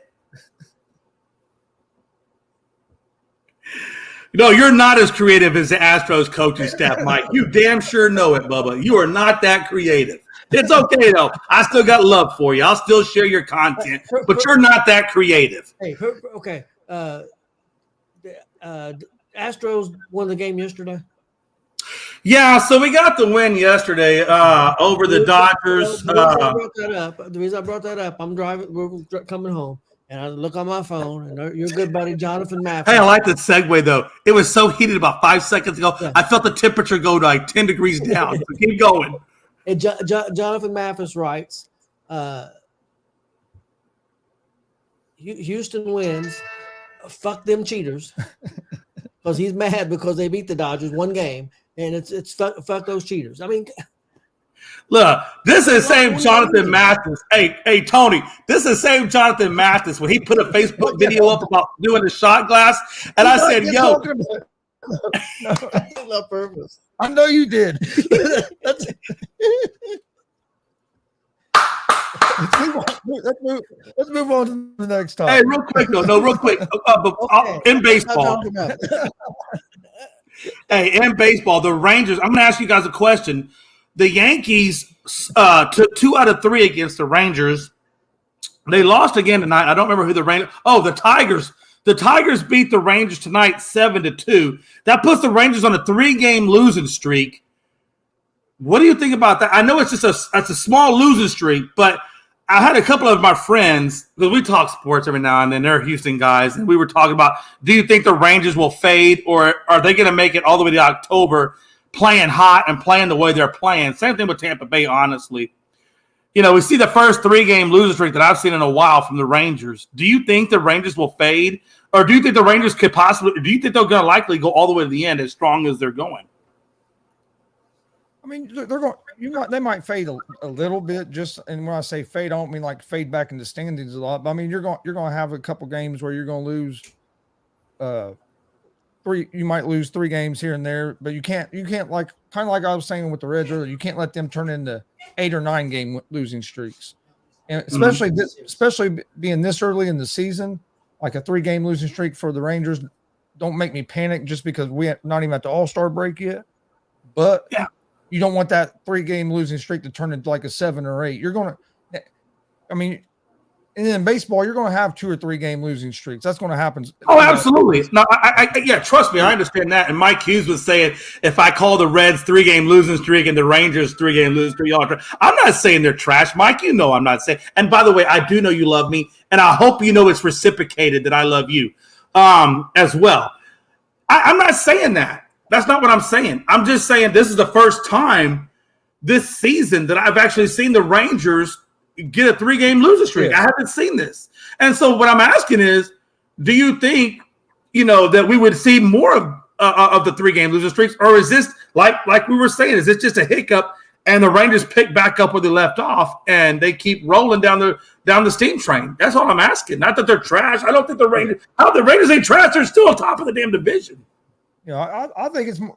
No, you're not as creative as the Astros coaching staff, Mike. You damn sure know it, Bubba. You are not that creative. It's okay, though. I still got love for you. I'll still share your content, but you're not that creative. Hey, okay. Astros won the game yesterday. Yeah, so we got the win yesterday over the Dodgers. The reason I brought that up, I'm driving. We're coming home. And I look on my phone, and your good buddy Jonathan Mathis. Hey, I like the segue, though. It was so heated about 5 seconds ago. Yeah. I felt the temperature go to like 10 degrees down. So keep going. And Jonathan Mathis writes, Houston wins. Fuck them cheaters. Because he's mad because they beat the Dodgers 1 game. And it's fuck those cheaters. I mean – look, this is the same Jonathan Mathis. Hey, Tony, this is the same Jonathan Mathis when he put a Facebook video up about doing the shot glass. And I said, yo. No, on purpose. I know you did. Let's move on to the next topic. Hey, real quick, though. No, real quick. In baseball. Hey, in baseball, the Rangers, I'm going to ask you guys a question. The Yankees took 2 out of 3 against the Rangers. They lost again tonight. I don't remember who the Rangers. Oh, the Tigers. The Tigers beat the Rangers tonight 7-2. That puts the Rangers on a 3-game losing streak. What do you think about that? I know it's just a small losing streak, but I had a couple of my friends, because we talk sports every now and then. They're Houston guys, and we were talking about, do you think the Rangers will fade, or are they going to make it all the way to October playing hot and playing the way they're playing? Same thing with Tampa Bay, honestly. You know, we see the first 3-game losing streak that I've seen in a while from the Rangers. Do you think the Rangers will fade? Or do you think the Rangers could possibly – do you think they're going to likely go all the way to the end as strong as they're going? I mean, they're going. They might fade a little bit. Just, and when I say fade, I don't mean like fade back in the standings a lot. But I mean, you're going to have a couple games where you're going to lose 3. You might lose 3 games here and there, but you can't like kind of like I was saying with the Reds earlier. You can't let them turn into 8 or 9 game losing streaks, and especially being this early in the season, like a 3-game losing streak for the Rangers. Don't make me panic just because we're not even at the All-Star break yet. But yeah, you don't want that 3-game losing streak to turn into like a 7 or 8. You're going to, I mean, And then in baseball, you're going to have 2 or 3 game losing streaks. That's going to happen. Oh, absolutely. No, yeah, trust me, I understand that. And Mike Hughes was saying, if I call the Reds 3 game losing streak and the Rangers 3 game losing streak, I'm not saying they're trash, Mike. You know I'm not saying. And by the way, I do know you love me, and I hope you know it's reciprocated that I love you as well. I'm not saying that. That's not what I'm saying. I'm just saying this is the first time this season that I've actually seen the Rangers get a 3 game losing streak. Yeah. I haven't seen this. And so what I'm asking is, do you think, that we would see more of the 3 game losing streaks? Or is this, like we were saying, is this just a hiccup and the Rangers pick back up where they left off and they keep rolling down the steam train? That's all I'm asking. Not that they're trash. I don't think the Rangers ain't trash. They're still on top of the damn division. I think it's more,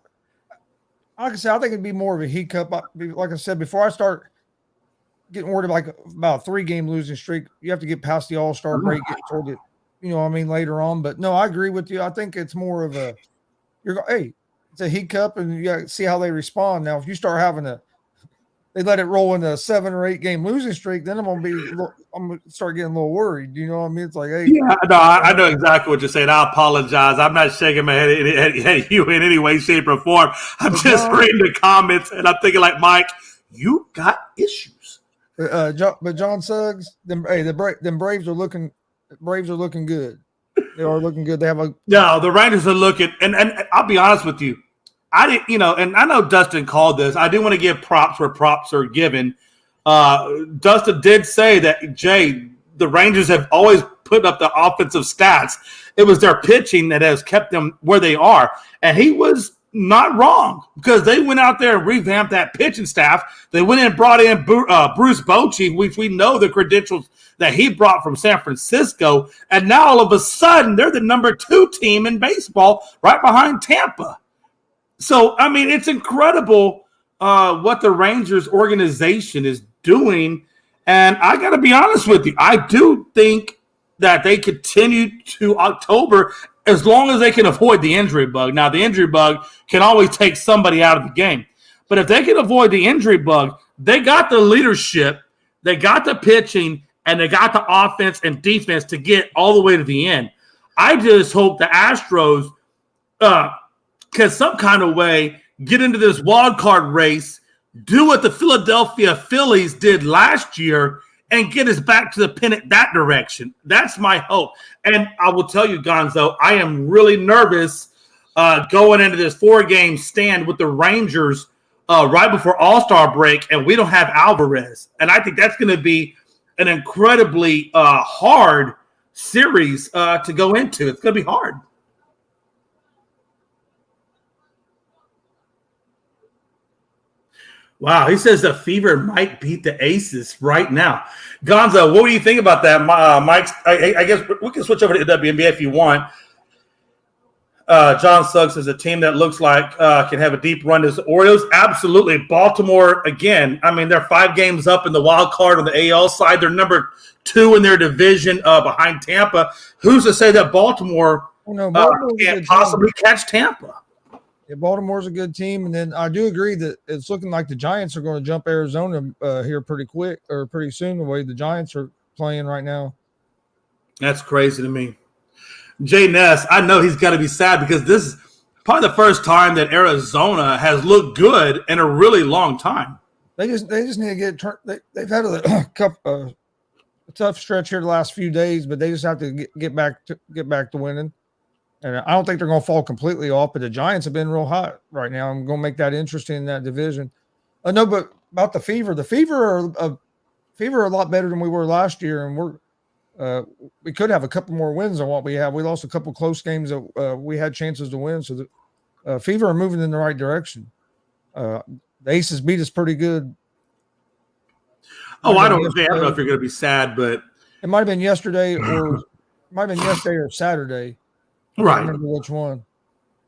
like I said, I think it'd be more of a hiccup. Like I said, before I start getting worried about a 3 game losing streak, you have to get past the All-Star break, get toward it, later on. But no, I agree with you. I think it's more of it's a hiccup, and you got to see how they respond. Now, if you start having they let it roll into a 7 or 8 game losing streak, then I'm gonna start getting a little worried. You know what I mean? It's like, hey, yeah, no, I know exactly what you're saying. I apologize. I'm not shaking my head at you in any way, shape, or form. I'm just reading the comments, and I'm thinking, like, Mike, you got issues. But John Suggs, them Braves are looking good. They are looking good. They have the Rangers are looking, and I'll be honest with you, I didn't, and I know Dustin called this. I do want to give props where props are given. Dustin did say that, Jay, the Rangers have always put up the offensive stats. It was their pitching that has kept them where they are, and he was not wrong, because they went out there and revamped that pitching staff. They went in and brought in Bruce Bochy, which we know the credentials that he brought from San Francisco. And now all of a sudden, they're the number 2 team in baseball right behind Tampa. So, I mean, it's incredible what the Rangers organization is doing. And I got to be honest with you, I do think that they continue to October as long as they can avoid the injury bug. Now, the injury bug can always take somebody out of the game. But if they can avoid the injury bug, they got the leadership, they got the pitching, and they got the offense and defense to get all the way to the end. I just hope the Astros can some kind of way get into this wild card race, do what the Philadelphia Phillies did last year, and get us back to the pennant that direction. That's my hope. And I will tell you, Gonzo, I am really nervous going into this 4-game stand with the Rangers right before All-Star break, and we don't have Alvarez. And I think that's going to be an incredibly hard series to go into. It's going to be hard. Wow, he says the Fever might beat the Aces right now. Gonzo, what do you think about that? Mike, I guess we can switch over to the WNBA if you want. John Suggs is a team that looks like can have a deep run as the Orioles. Absolutely. Baltimore, again, I mean, they're 5 games up in the wild card on the AL side. They're number 2 in their division behind Tampa. Who's to say that Baltimore can't possibly catch Tampa? Yeah, Baltimore's a good team, and then I do agree that it's looking like the Giants are going to jump Arizona here pretty quick or pretty soon, the way the Giants are playing right now. That's crazy to me. Jay Ness, I know he's got to be sad because this is probably the first time that Arizona has looked good in a really long time. They just need to get turned. They've had a tough stretch here the last few days, but they just have to get back to winning. And I don't think they're going to fall completely off, but the Giants have been real hot right now. I'm going to make that interesting in that division. No, but about the Fever are a lot better than we were last year, and we could have a couple more wins than what we have. We lost a couple close games that we had chances to win, so the Fever are moving in the right direction. The Aces beat us pretty good. Oh, I don't know if you're going to be sad, but it might have been yesterday or Saturday. Right. I don't remember which one.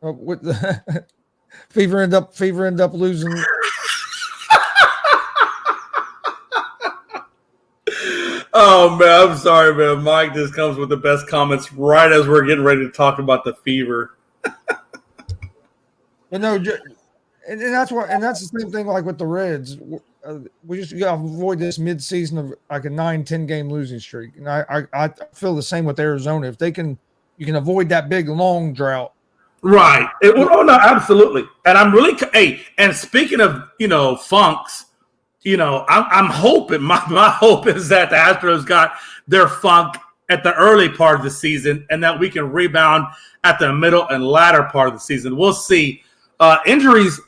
With the Fever end up losing. Oh man, I'm sorry, man. Mike just comes with the best comments right as we're getting ready to talk about the Fever. But no, and that's the same thing like with the Reds. we just got to avoid this mid-season of like a 9-10 game losing streak. And I feel the same with Arizona. If you can avoid that big long drought. Right. Oh no, absolutely. And I'm really and speaking of, funks, I'm hoping my hope is that the Astros got their funk at the early part of the season and that we can rebound at the middle and latter part of the season. We'll see. Injuries,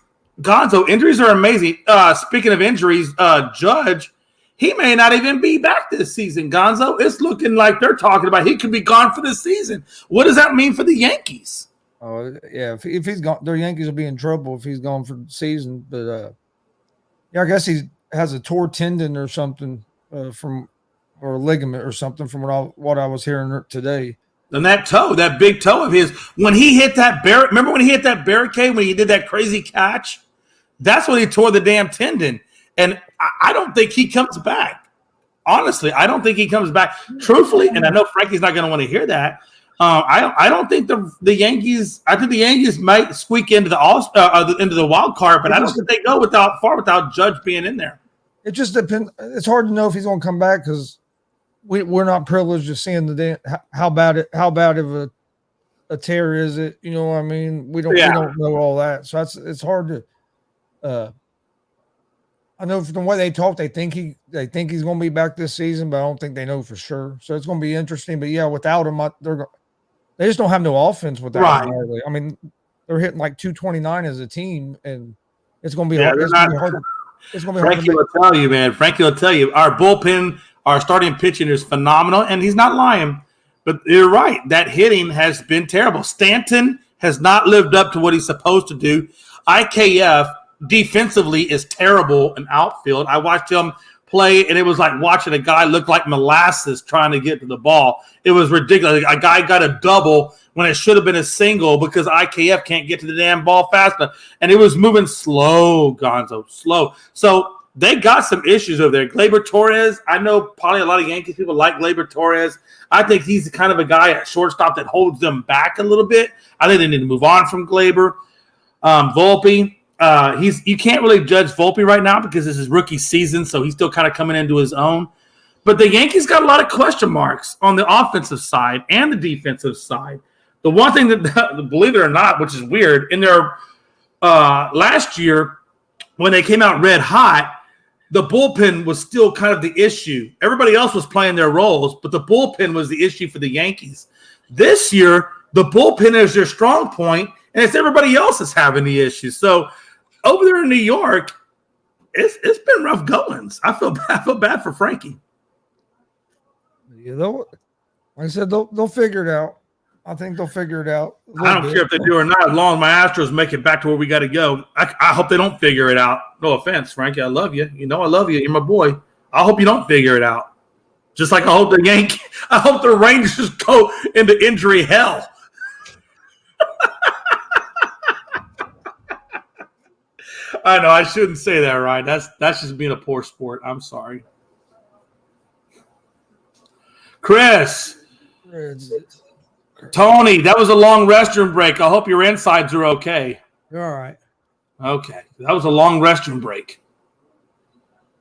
Gonzo, injuries are amazing. Speaking of injuries, Judge, he may not even be back this season, Gonzo. It's looking like they're talking about he could be gone for this season. What does that mean for the Yankees? Oh, yeah. If he's gone, the Yankees will be in trouble if he's gone for the season. But, I guess he has a tore tendon or something or a ligament or something from what I was hearing today. And that big toe of his, when he hit that remember when he hit that barricade when he did that crazy catch? That's when he tore the damn tendon. And I don't think he comes back. Honestly, I don't think he comes back. Truthfully, and I know Frankie's not going to want to hear that. I don't think the Yankees. I think the Yankees might squeak into the wild card, but I don't think they go far without Judge being in there. It just depends. It's hard to know if he's going to come back because we're not privileged of seeing how bad of a tear is it. You know what I mean? We don't know all that, so it's hard to. I know from the way they talk, they think he's going to be back this season, but I don't think they know for sure. So it's going to be interesting. But yeah, without him, they just don't have no offense without him. Hardly. I mean, they're hitting like 229 as a team, and it's going to be hard. It's going to be hard. It's going to be hard. Frankie will tell you, man. Frankie will tell you, our bullpen, our starting pitching is phenomenal, and he's not lying. But you're right. That hitting has been terrible. Stanton has not lived up to what he's supposed to do. IKF defensively is terrible in outfield. I watched him play, and it was like watching a guy look like molasses trying to get to the ball. It was ridiculous. A guy got a double when it should have been a single because IKF can't get to the damn ball fast enough. And it was moving slow, Gonzo, slow. So they got some issues over there. Gleyber Torres, I know probably a lot of Yankees people like Gleyber Torres. I think he's the kind of a guy at shortstop that holds them back a little bit. I think they need to move on from Gleyber. Volpe. You can't really judge Volpe right now because this is rookie season, so he's still kind of coming into his own. But the Yankees got a lot of question marks on the offensive side and the defensive side. The one thing that, believe it or not, which is weird, in their last year when they came out red hot, the bullpen was still kind of the issue. Everybody else was playing their roles, but the bullpen was the issue for the Yankees. This year, the bullpen is their strong point, and it's everybody else that's having the issue. So over there in New York, it's been rough goings. I feel bad for Frankie. Yeah, like I said, they'll figure it out. I think they'll figure it out. I don't care if they do or not, as long as my Astros make it back to where we got to go. I hope they don't figure it out. No offense, Frankie. I love you. You know I love you. You're my boy. I hope you don't figure it out. Just like I hope the Rangers go into injury hell. I know I shouldn't say that, right? That's just being a poor sport. I'm sorry. Chris. Tony, that was a long restroom break. I hope your insides are okay. You're all right. Okay. That was a long restroom break.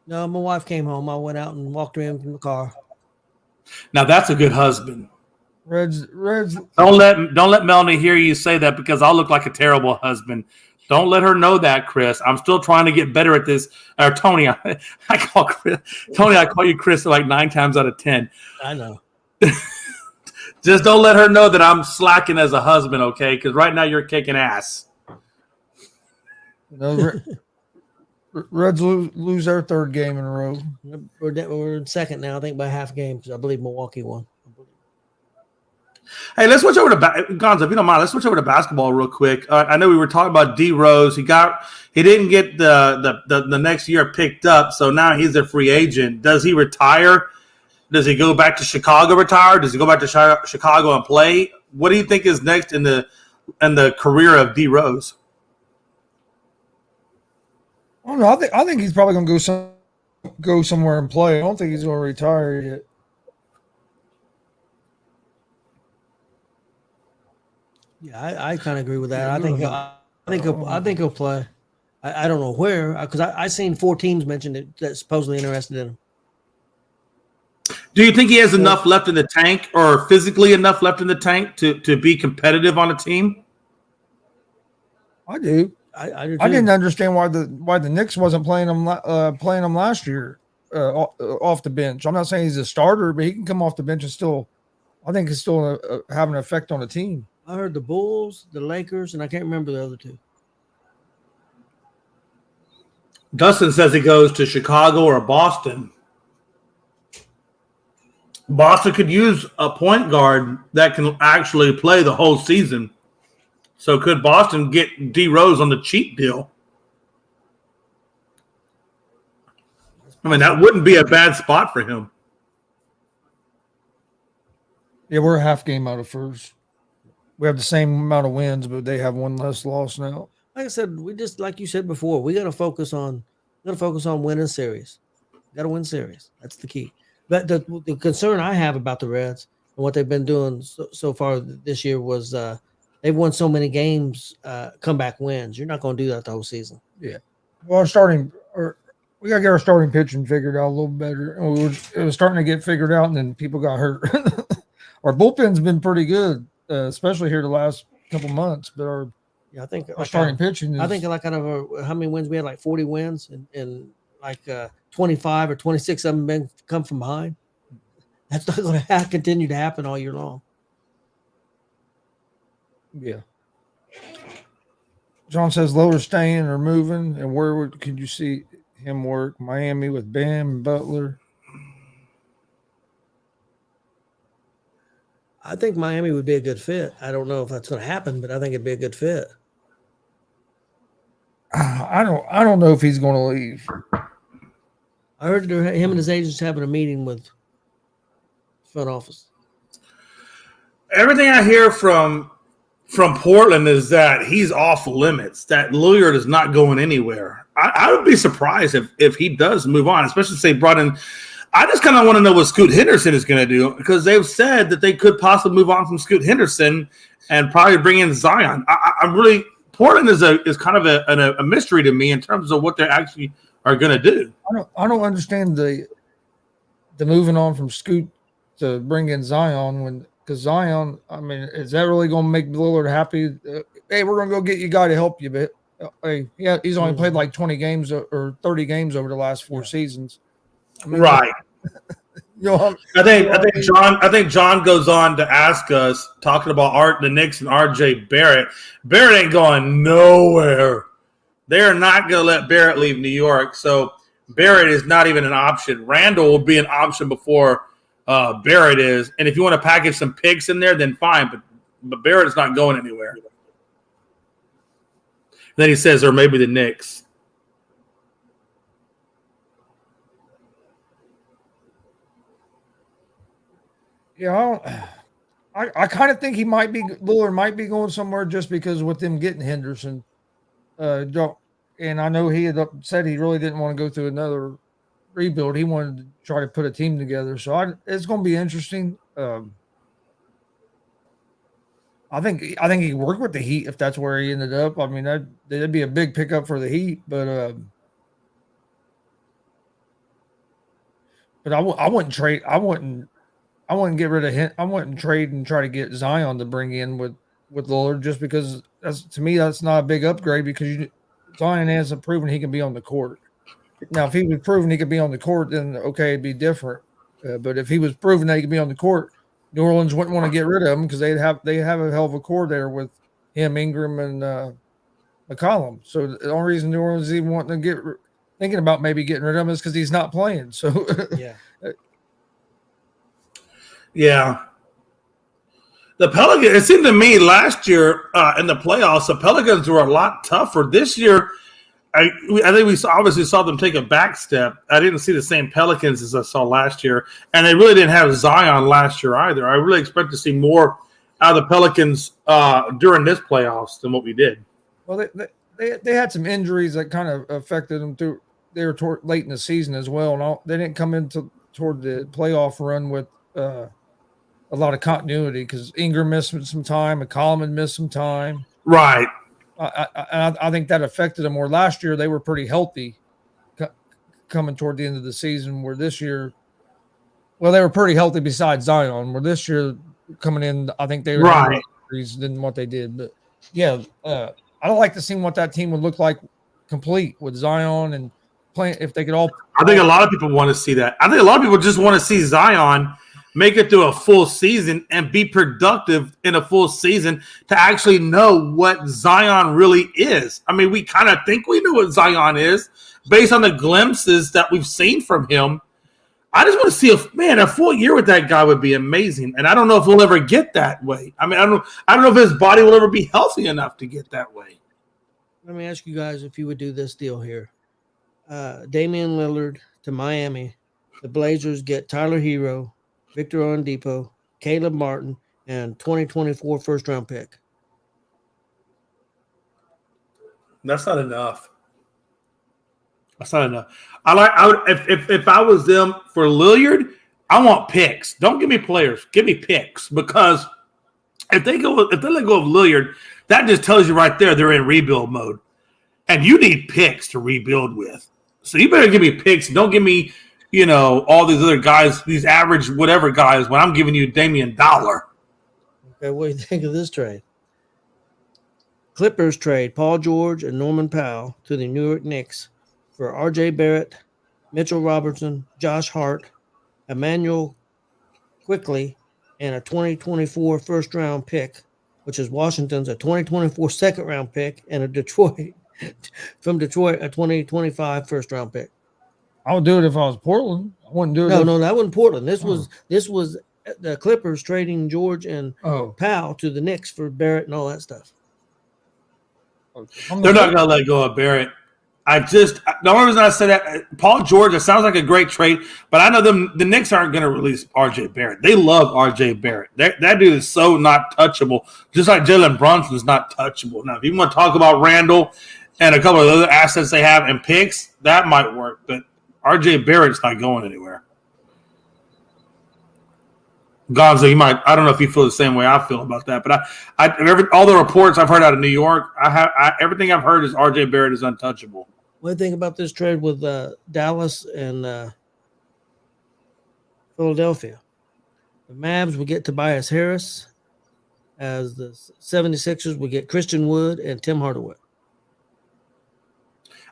No, my wife came home. I went out and walked her in from the car. Now that's a good husband. Reds. Don't let Melanie hear you say that because I'll look like a terrible husband. Don't let her know that, Chris. I'm still trying to get better at this. Or Tony, I call you Chris like 9 times out of 10. I know. Just don't let her know that I'm slacking as a husband, okay? Because right now you're kicking ass. No, Reds lose their third game in a row. We're in second now, I think, by half game because I believe Milwaukee won. Hey, let's switch over to Gonzo, if you don't mind. Let's switch over to basketball real quick. I know we were talking about D Rose. He didn't get the next year picked up, so now he's a free agent. Does he retire? Does he go back to Chicago? Retire? Does he go back to Chicago and play? What do you think is next in the career of D Rose? I don't know. I think he's probably going to go somewhere and play. I don't think he's going to retire yet. Yeah, I kind of agree with that. I think he'll play. I don't know where, because I seen 4 teams mentioned that's supposedly interested in him. Do you think he has enough left in the tank, or physically enough left in the tank to be competitive on a team? I do. I do too. I didn't understand why the Knicks wasn't playing him last year off the bench. I'm not saying he's a starter, but he can come off the bench and still, I think, it's still have an effect on the team. I heard the Bulls, the Lakers, and I can't remember the other 2. Dustin says he goes to Chicago or Boston. Boston could use a point guard that can actually play the whole season. So could Boston get D Rose on the cheap deal? I mean, that wouldn't be a bad spot for him. Yeah, we're a half game out of first. We have the same amount of wins, but they have one less loss now. Like I said, we just, like you said before, we got to focus on winning series. Got to win series. That's the key. But the concern I have about the Reds and what they've been doing so far this year was they've won so many games, comeback wins. You're not going to do that the whole season. Yeah. Well, we got to get our starting pitching figured out a little better. It was starting to get figured out, and then people got hurt. Our bullpen's been pretty good, especially here the last couple months. But I think our starting pitching. I think like out of how many wins we had, like 40 wins, and like 25 or 26 of them come from behind. That's not going to continue to happen all year long. Yeah. John says Lower's staying or moving, and where could you see him work? Miami with Bam and Butler. I think Miami would be a good fit. I don't know if that's going to happen, but I think it'd be a good fit. I don't know if he's going to leave. I heard him and his agents having a meeting with front office. Everything I hear from Portland is that he's off limits, that Lillard is not going anywhere. I would be surprised if he does move on, especially if they brought in. I just kind of want to know what Scoot Henderson is going to do, because they've said that they could possibly move on from Scoot Henderson and probably bring in Zion. I'm really – Portland is kind of a mystery to me in terms of what they actually are going to do. I don't understand the moving on from Scoot to bring in Zion because Zion, I mean, is that really going to make Lillard happy? Hey, we're going to go get you a guy to help you, but hey, yeah, he's only played like 20 games or 30 games over the last 4 seasons. I mean, right. I think John goes on to ask us, talking about the Knicks and RJ Barrett. Barrett ain't going nowhere. They're not going to let Barrett leave New York, so Barrett is not even an option. Randall will be an option before Barrett is, and if you want to package some picks in there, then fine, but Barrett is not going anywhere. Then he says, or maybe the Knicks. Yeah, I kind of think Lillard might be going somewhere just because with them getting Henderson. And I know he had said he really didn't want to go through another rebuild. He wanted to try to put a team together. So it's going to be interesting. I think he could work with the Heat if that's where he ended up. I mean, that'd be a big pickup for the Heat, but I wouldn't trade. I wouldn't get rid of him. I wouldn't trade and try to get Zion to bring in with Lillard just because to me that's not a big upgrade because Zion hasn't proven he can be on the court. Now, if he was proven he could be on the court, then okay, it'd be different. But if he was proven that he could be on the court, New Orleans wouldn't want to get rid of him because they have a hell of a core there with him, Ingram, and McCollum. So the only reason New Orleans is even wanting to thinking about maybe getting rid of him is because he's not playing. So yeah. Yeah. The Pelicans, it seemed to me last year in the playoffs, the Pelicans were a lot tougher. This year, I think we obviously saw them take a back step. I didn't see the same Pelicans as I saw last year, and they really didn't have Zion last year either. I really expect to see more out of the Pelicans during this playoffs than what we did. Well, they had some injuries that kind of affected them through. They were late in the season as well, and they didn't come into toward the playoff run with a lot of continuity because Ingram missed some time, McCollum missed some time. Right. I think that affected them. Where last year they were pretty healthy coming toward the end of the season, where this year, well, they were pretty healthy besides Zion, where this year coming in, I think they were Right. more injuries than what they did. But yeah, I don't like to see what that team would look like complete with Zion and playing if they could all. I think a lot of people want to see that. I think a lot of people just want to see Zion make it through a full season and be productive in a full season to actually know what Zion really is. I mean, we kind of think we know what Zion is based on the glimpses that we've seen from him. I just want to see a full year with that guy would be amazing. And I don't know if we'll ever get that way. I mean, I don't know if his body will ever be healthy enough to get that way. Let me ask you guys if you would do this deal here. Damian Lillard to Miami. The Blazers get Tyler Hero, Victor Oladipo, Caleb Martin, and 2024 first-round pick. That's not enough. That's not enough. If I was them for Lillard, I want picks. Don't give me players. Give me picks, because if they let go of Lillard, that just tells you right there they're in rebuild mode, and you need picks to rebuild with. So you better give me picks. Don't give me, all these other guys, these average whatever guys, when I'm giving you Damian Dollar. Okay, what do you think of this trade? Clippers trade Paul George and Norman Powell to the New York Knicks for R.J. Barrett, Mitchell Robertson, Josh Hart, Emmanuel Quickly, and a 2024 first-round pick, which is Washington's a 2024 second-round pick, and a Detroit a 2025 first-round pick. I would do it if I was Portland. I wouldn't do it. No, that wasn't Portland. This was the Clippers trading George and Powell to the Knicks for Barrett and all that stuff. They're not going to let go of Barrett. The only reason I say that, Paul George, it sounds like a great trade, but I know the Knicks aren't going to release R.J. Barrett. They love R.J. Barrett. That dude is so not touchable, just like Jalen Brunson is not touchable. Now, if you want to talk about Randall and a couple of other assets they have and picks, that might work, but R.J. Barrett's not going anywhere. Gonzo, I don't know if you feel the same way I feel about that, but all the reports I've heard out of New York, everything I've heard is R.J. Barrett is untouchable. What do you think about this trade with Dallas and Philadelphia? The Mavs will get Tobias Harris, as the 76ers will get Christian Wood and Tim Hardaway.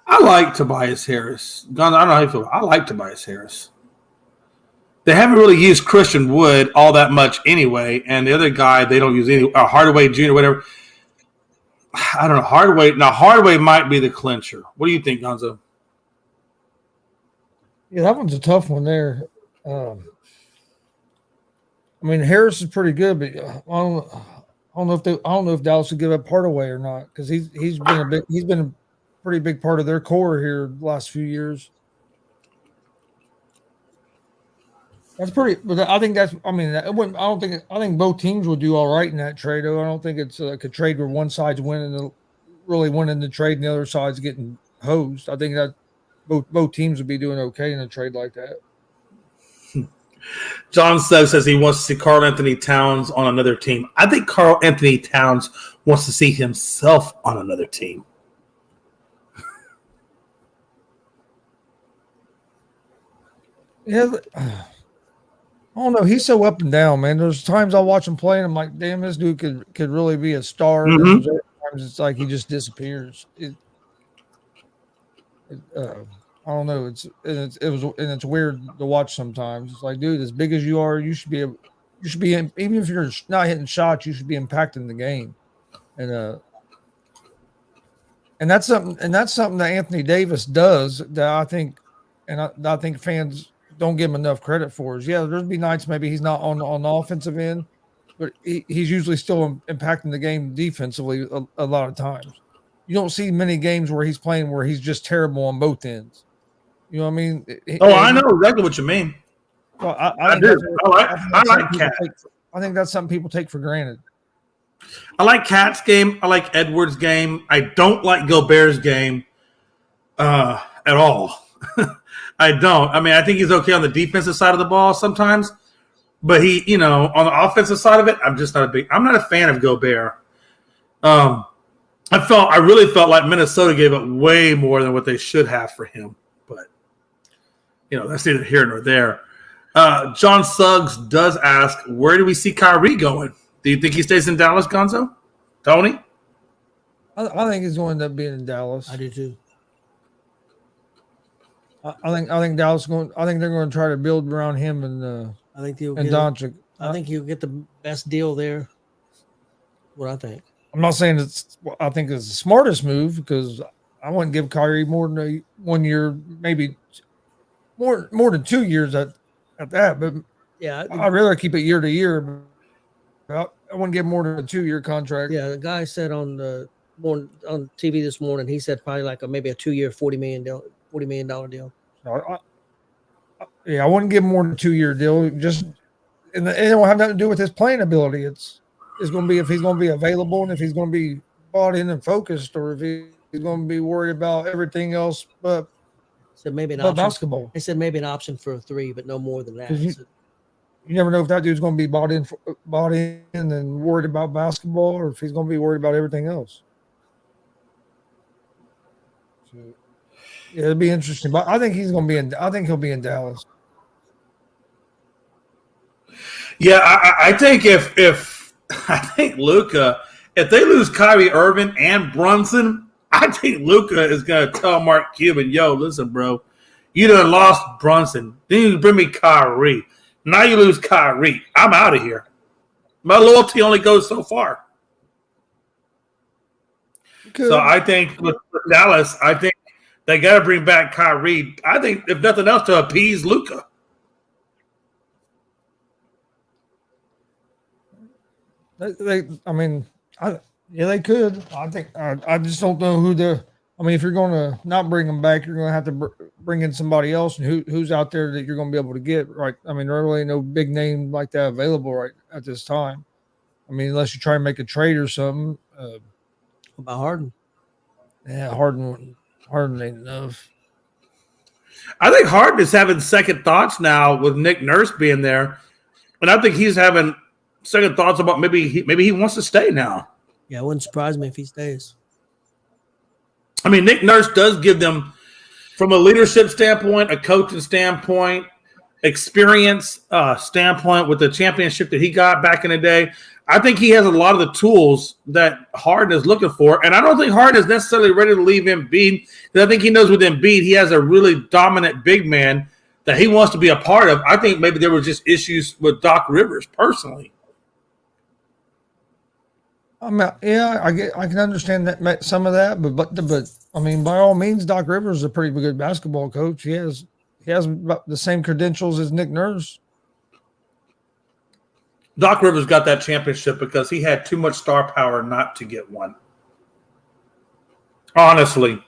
I like Tobias Harris. Gonzo, I don't know how you feel. I like Tobias Harris. They haven't really used Christian Wood all that much anyway, and the other guy they don't use any Hardaway Jr. whatever. I don't know. Hardaway might be the clincher. What do you think, Gonzo? Yeah, that one's a tough one there. I mean, Harris is pretty good, but I don't know if Dallas would give up Hardaway or not, because he's been a pretty big part of their core here the last few years. That's pretty, but I think I think both teams would do all right in that trade. Though I don't think it's like a trade where one side's winning the trade and the other side's getting hosed. I think that both teams would be doing okay in a trade like that. John says he wants to see Karl Anthony Towns on another team. I think Karl Anthony Towns wants to see himself on another team. Yeah. I don't know. He's so up and down, man. There's times I watch him play, and I'm like, damn, this dude could really be a star. Mm-hmm. There's other times it's like he just disappears. I don't know. It's weird to watch sometimes. It's like, dude, as big as you are, you should be even if you're not hitting shots, you should be impacting the game. And that's something that Anthony Davis does that I think fans don't give him enough credit for. Yeah, there'll be nights maybe he's not on the offensive end, but he's usually still impacting the game defensively a lot of times. You don't see many games where he's playing where he's just terrible on both ends. You know what I mean? I know exactly what you mean. Well, I do. I like Cat. I think that's something people take for granted. I like Cat's game. I like Edwards' game. I don't like Gobert's game at all. I don't. I mean, I think he's okay on the defensive side of the ball sometimes, but he, on the offensive side of it, I'm not a fan of Gobert. I really felt like Minnesota gave up way more than what they should have for him. But, that's neither here nor there. John Suggs does ask, where do we see Kyrie going? Do you think he stays in Dallas, Gonzo? Tony? I think he's going to end up being in Dallas. I do too. I think Dallas going. I think they're going to try to build around him and Doncic. I think he'll get the best deal there. What I think. I'm not saying I think it's the smartest move because I wouldn't give Kyrie more than 1 year, maybe more than 2 years at that. But yeah, I'd rather keep it year to year. I wouldn't give more than a 2-year contract. Yeah, the guy said on TV this morning, he said probably like maybe a 2-year, $40 million deal. I wouldn't give more than a 2-year deal. And it don't have nothing to do with his playing ability. It's going to be if he's going to be available and if he's going to be bought in and focused, or if he's going to be worried about everything else. But maybe an option. Basketball. They said maybe an option for a 3, but no more than that. You never know if that dude's going to be bought in and worried about basketball, or if he's going to be worried about everything else. So, yeah, it'd be interesting. But I think he's going to be I think he'll be in Dallas. Yeah, I think I think Luka, if they lose Kyrie Irving and Brunson, I think Luka is going to tell Mark Cuban, yo, listen, bro, you done lost Brunson. Then you bring me Kyrie. Now you lose Kyrie. I'm out of here. My loyalty only goes so far. Good. So I think with Dallas, I think they got to bring back Kyrie. I think, if nothing else, to appease Luka. They could. I think. I just don't know who if you're going to not bring them back, you're going to have to bring in somebody else, and who's out there that you're going to be able to get. Right? I mean, there really ain't no big name like that available right at this time. I mean, unless you try and make a trade or something. What about Harden? Yeah, Harden ain't enough. I think Harden is having second thoughts now with Nick Nurse being there, and I think he's having second thoughts about maybe he wants to stay now. Yeah, it wouldn't surprise me if he stays. I mean, Nick Nurse does give them, from a leadership standpoint, a coaching standpoint, experience standpoint with the championship that he got back in the day. I think he has a lot of the tools that Harden is looking for, and I don't think Harden is necessarily ready to leave Embiid, because I think he knows with Embiid he has a really dominant big man that he wants to be a part of. I think maybe there were just issues with Doc Rivers personally. I can understand that, some of that, but I mean, by all means, Doc Rivers is a pretty good basketball coach. He has about the same credentials as Nick Nurse. Doc Rivers got that championship because he had too much star power not to get one. Honestly.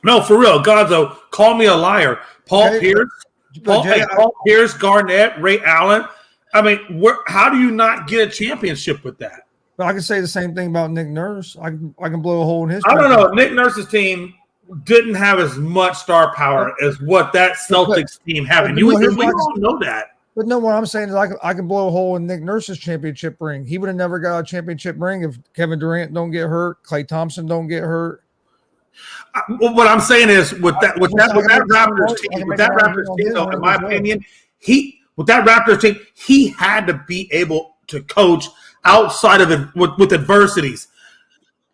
No, for real, Gonzo, call me a liar. Paul Pierce, Garnett, Ray Allen. I mean, how do you not get a championship with that? But I can say the same thing about Nick Nurse. I can blow a hole in his. I don't know. Nick Nurse's team didn't have as much star power as what that Celtics team had. We all know that. But no, what I'm saying is I can blow a hole in Nick Nurse's championship ring. He would have never got a championship ring if Kevin Durant don't get hurt, Klay Thompson don't get hurt. What I'm saying is with that Raptors team, though, in my opinion, with that Raptors team, he had to be able to coach outside of it with adversities.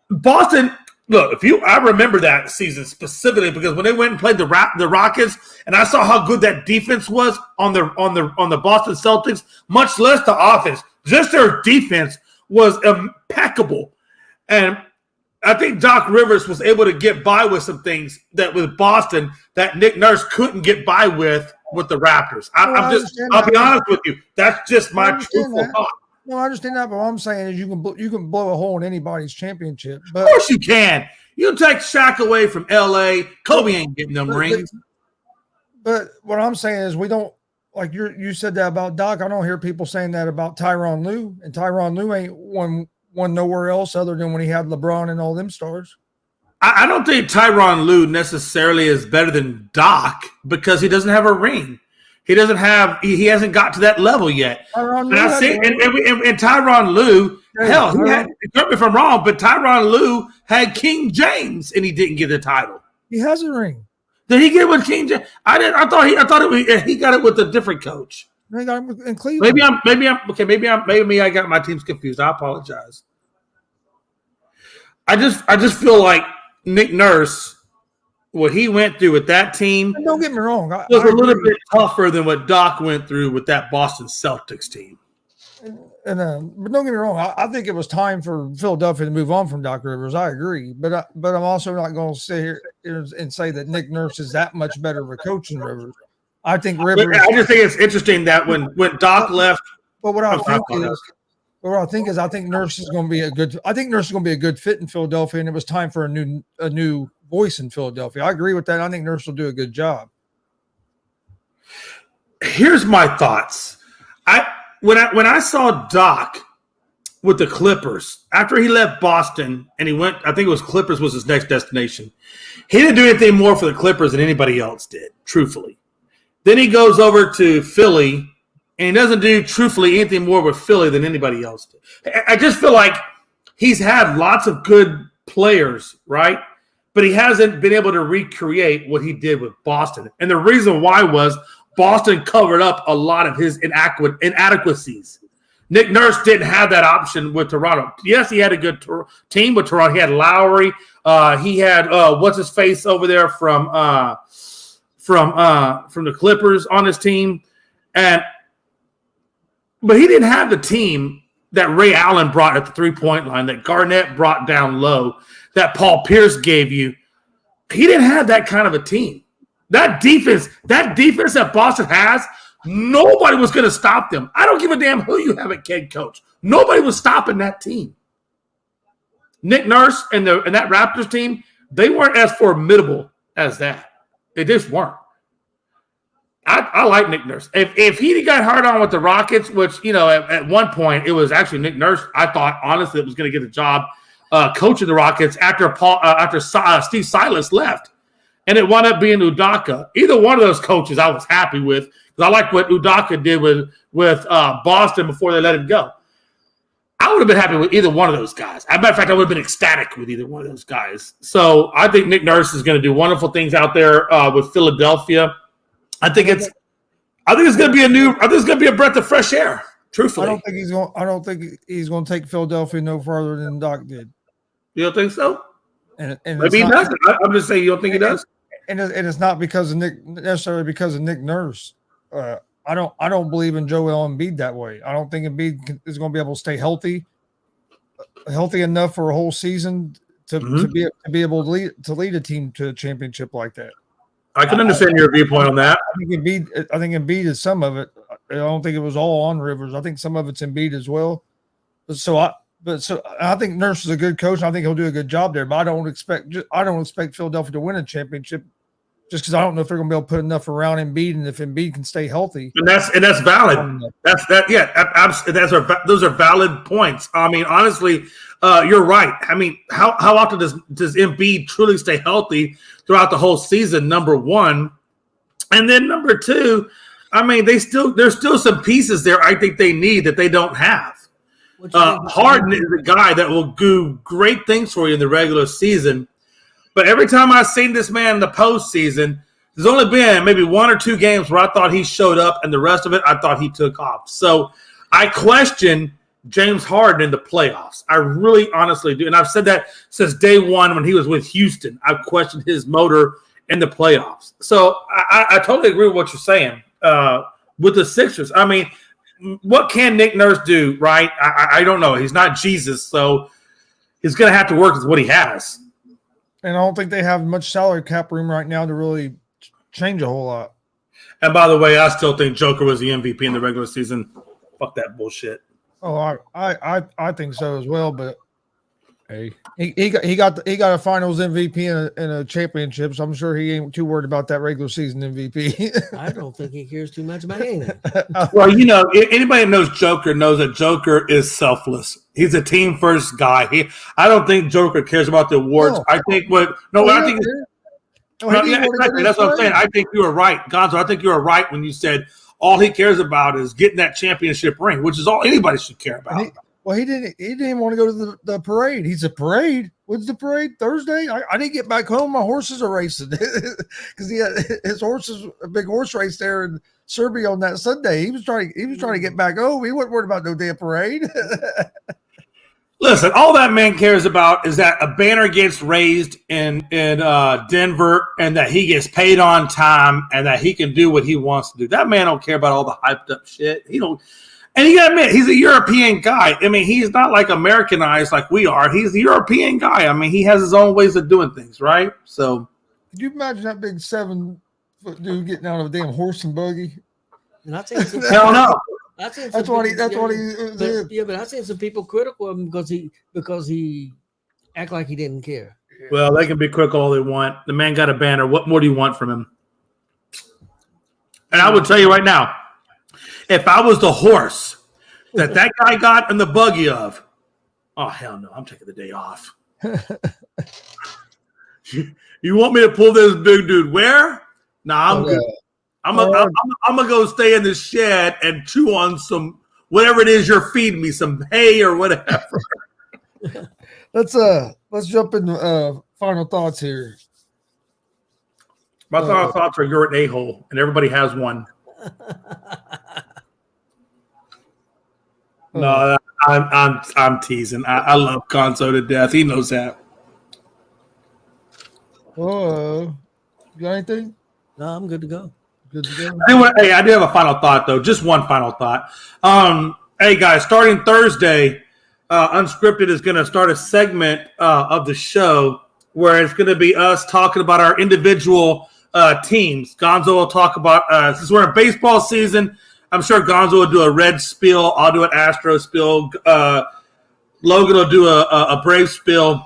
Boston, look, I remember that season specifically because when they went and played the Rockets, and I saw how good that defense was on the Boston Celtics, much less the offense. Just their defense was impeccable, and I think Doc Rivers was able to get by with some things that with Boston that Nick Nurse couldn't get by with the Raptors. I'll be honest with you. That's just my truthful thought. No, I understand that, but what I'm saying is you can blow a hole in anybody's championship. But, of course you can. You take Shaq away from L.A. Kobe ain't getting them rings. But what I'm saying is we don't, like you said that about Doc. I don't hear people saying that about Tyronn Lue, and Tyronn Lue ain't won nowhere else other than when he had LeBron and all them stars. I don't think Tyronn Lue necessarily is better than Doc because he doesn't have a ring. He doesn't have. He hasn't got to that level yet. And I see, and Tyronn Lue. Hell, he had. Correct me if I'm wrong, but Tyronn Lue had King James, and he didn't get the title. He has a ring. Did he get it with King James? I didn't. I thought he got it with a different coach. He got it in Cleveland. Maybe I got my teams confused. I apologize. I just feel like Nick Nurse, what he went through with that team, don't get me wrong, was a little bit tougher than what Doc went through with that Boston Celtics team. But don't get me wrong, I think it was time for Philadelphia to move on from Doc Rivers. I agree, but I'm also not going to sit here and say that Nick Nurse is that much better of a coach than Rivers. I think Rivers. I just think it's interesting that when Doc left. But what I think is I think Nurse is going to be a good. I think Nurse is going to be a good fit in Philadelphia, and it was time for a new voice in Philadelphia. I agree with that. I think Nurse will do a good job. Here's my thoughts. When I saw Doc with the Clippers after he left Boston and he went, I think it was Clippers was his next destination. He didn't do anything more for the Clippers than anybody else did, truthfully. Then he goes over to Philly and he doesn't do truthfully anything more with Philly than anybody else did. I just feel like he's had lots of good players, right? But he hasn't been able to recreate what he did with Boston. And the reason why was Boston covered up a lot of his inadequacies. Nick Nurse didn't have that option with Toronto. Yes, he had a good team with Toronto. He had Lowry. He had what's his face over there from the Clippers on his team, but he didn't have the team that Ray Allen brought at the 3-point line, that Garnett brought down low, that Paul Pierce gave you. He didn't have that kind of a team. That defense that Boston has, nobody was going to stop them. I don't give a damn who you have at head coach. Nobody was stopping that team. Nick Nurse and that Raptors team, they weren't as formidable as that. They just weren't. I like Nick Nurse. If he got hard on with the Rockets, which, at one point it was actually Nick Nurse, I thought honestly it was going to get the job coaching the Rockets after Steve Silas left. And it wound up being Udoka. Either one of those coaches I was happy with because I like what Udoka did with Boston before they let him go. I would have been happy with either one of those guys. As a matter of fact, I would have been ecstatic with either one of those guys. So I think Nick Nurse is going to do wonderful things out there with Philadelphia. I think it's going to be a breath of fresh air. Truthfully, I don't think he's going to take Philadelphia no further than Doc did. You don't think so? And maybe he doesn't. I'm just saying you don't think he does. And it's not necessarily because of Nick Nurse. I don't believe in Joel Embiid that way. I don't think Embiid is going to be able to stay healthy enough for a whole season to be able to lead a team to a championship like that. I can understand your viewpoint on that. I think Embiid is some of it. I don't think it was all on Rivers. I think some of it's Embiid as well. So I think Nurse is a good coach. I think he'll do a good job there. But I don't expect Philadelphia to win a championship just because I don't know if they're going to be able to put enough around Embiid and if Embiid can stay healthy. And that's valid. Those are valid points. I mean, honestly, you're right. I mean, how often does Embiid truly stay healthy throughout the whole season? Number one, and then number two, I mean, there's still some pieces there I think they need that they don't have. Harden is a guy that will do great things for you in the regular season, but every time I've seen this man in the postseason, there's only been maybe one or two games where I thought he showed up, and the rest of it I thought he took off. So I question James Harden in the playoffs. I really honestly do, and I've said that since day one when he was with Houston. I've questioned his motor in the playoffs. So I totally agree with what you're saying with the Sixers. I mean, what can Nick Nurse do, right? I don't know. He's not Jesus, so he's going to have to work with what he has. And I don't think they have much salary cap room right now to really change a whole lot. And by the way, I still think Joker was the MVP in the regular season. Fuck that bullshit. Oh, I think so as well. But hey, he got a Finals MVP and a championship, so I'm sure he ain't too worried about that regular season MVP. I don't think he cares too much about anything. Well, anybody who knows Joker knows that Joker is selfless. He's a team first guy. I don't think Joker cares about the awards. No. I think Exactly. That's what I'm saying. I think you were right, Gonzo. I think you were right when you said all he cares about is getting that championship ring, which is all anybody should care about. He didn't even want to go to the parade. He said, parade? What's the parade? Thursday? I didn't get back home. My horses are racing because he had his horses, a big horse race there in Serbia on that Sunday. He was trying to get back home. He wasn't worried about no damn parade. Listen, all that man cares about is that a banner gets raised in Denver and that he gets paid on time and that he can do what he wants to do. That man don't care about all the hyped up shit. He don't. And you got to admit, he's a European guy. I mean, he's not like Americanized like we are. He's a European guy. I mean, he has his own ways of doing things, right? So, could you imagine that big 7-foot dude getting out of a damn horse and buggy? And I've seen some hell no. That's what he did. Yeah, but I've seen some people critical of him because he act like he didn't care. Well, they can be critical all they want. The man got a banner. What more do you want from him? And I would tell you right now, if I was the horse that guy got in the buggy of, oh, hell no, I'm taking the day off. You want me to pull this big dude where? Nah, I'm good. I'm gonna go stay in the shed and chew on some whatever it is you're feeding me, some hay or whatever. Let's jump in final thoughts here. My final thoughts are you're an a-hole, and everybody has one. No, I'm teasing. I love Gonzo to death. He knows that. You got anything? No, I'm good to go. Good to go. Anyway, hey, I do have a final thought though. Just one final thought. Hey guys, starting Thursday, Unscripted is going to start a segment of the show where it's going to be us talking about our individual teams. Gonzo will talk about since we're in baseball season. I'm sure Gonzo will do a Red spiel. I'll do an Astro spiel. Logan will do a Brave spiel.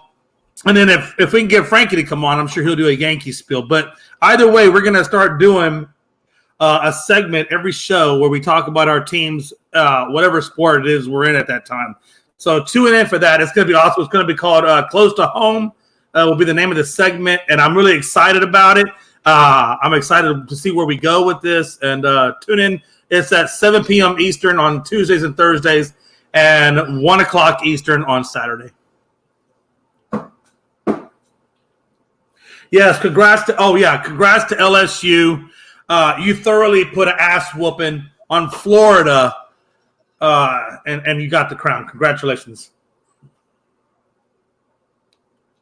And then if we can get Frankie to come on, I'm sure he'll do a Yankee spiel. But either way, we're going to start doing a segment every show where we talk about our teams, whatever sport it is we're in at that time. So tune in for that. It's going to be awesome. It's going to be called Close to Home will be the name of the segment. And I'm really excited about it. I'm excited to see where we go with this. And tune in. It's at 7 p.m. Eastern on Tuesdays and Thursdays and 1 o'clock Eastern on Saturday. Yes, congrats to LSU. You thoroughly put an ass whooping on Florida, and you got the crown. Congratulations.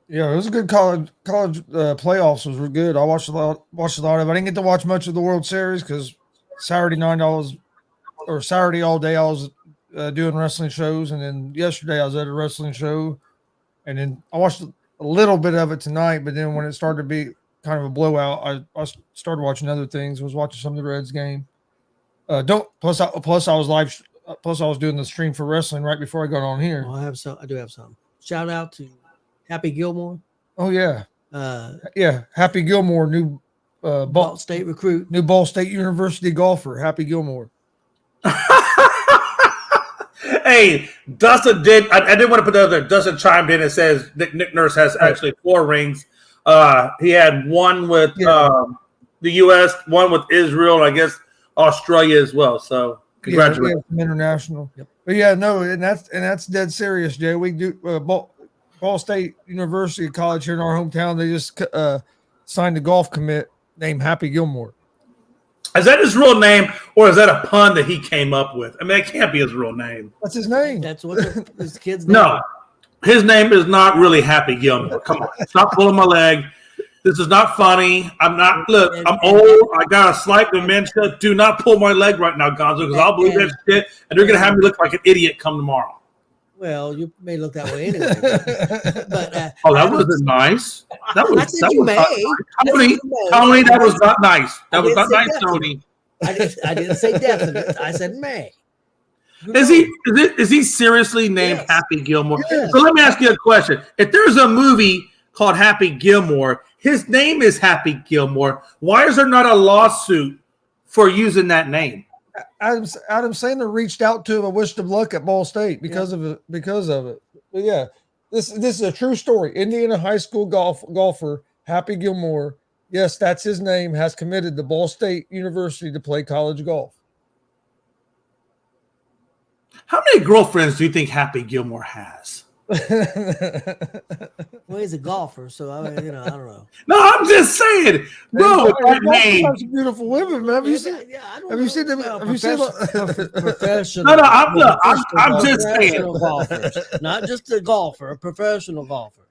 Yeah, it was a good college playoffs. Were good. I watched a lot of it. I didn't get to watch much of the World Series because Saturday all day I was doing wrestling shows, and then yesterday I was at a wrestling show, and then I watched a little bit of it tonight. But then when it started to be kind of a blowout, I started watching other things. I was watching some of the Reds game. I was doing the stream for wrestling right before I got on here. Well, I do have some. Shout out to Happy Gilmore. Oh yeah. Happy Gilmore, new Ball State recruit, new Ball State University golfer, Happy Gilmore. Hey, Dustin did. I did want to put that there. Dustin chimed in and says Nick Nurse has actually 4 rings. He had one with the U.S., one with Israel, and I guess Australia as well. So congratulations, international. Yep. But yeah, no, and that's dead serious, Jay. We do Ball State University College here in our hometown. They just signed a golf commit named Happy Gilmore. Is that his real name, or is that a pun that he came up with? I mean, it can't be his real name. That's his name. That's what his kid's name. No, his name is not really Happy Gilmore. Come on, stop pulling my leg. This is not funny. I'm old. I got a slight dementia. Do not pull my leg right now, Gonzo, because I'll believe that shit, and they're going to have me look like an idiot come tomorrow. Well, you may look that way anyway. But that wasn't nice. That was Tony, that was not nice. That was not nice, Tony. I didn't say definite. I said may. Is he seriously named Happy Gilmore? Yes. So let me ask you a question. If there's a movie called Happy Gilmore, his name is Happy Gilmore. Why is there not a lawsuit for using that name? Adam Sandler reached out to him and wished him luck at Ball State because of it. But yeah, this is a true story. Indiana high school golfer Happy Gilmore Yes, that's his name. Has committed to Ball State University to play college golf. How many girlfriends do you think Happy Gilmore has? Well, he's a golfer, so I mean, I don't know. No, I'm just saying, bro. With that name, some beautiful women, man. Have you seen? I don't Have you seen them? Have you seen? Professional. No, I'm just saying. Golfers, not just a golfer, a professional golfer.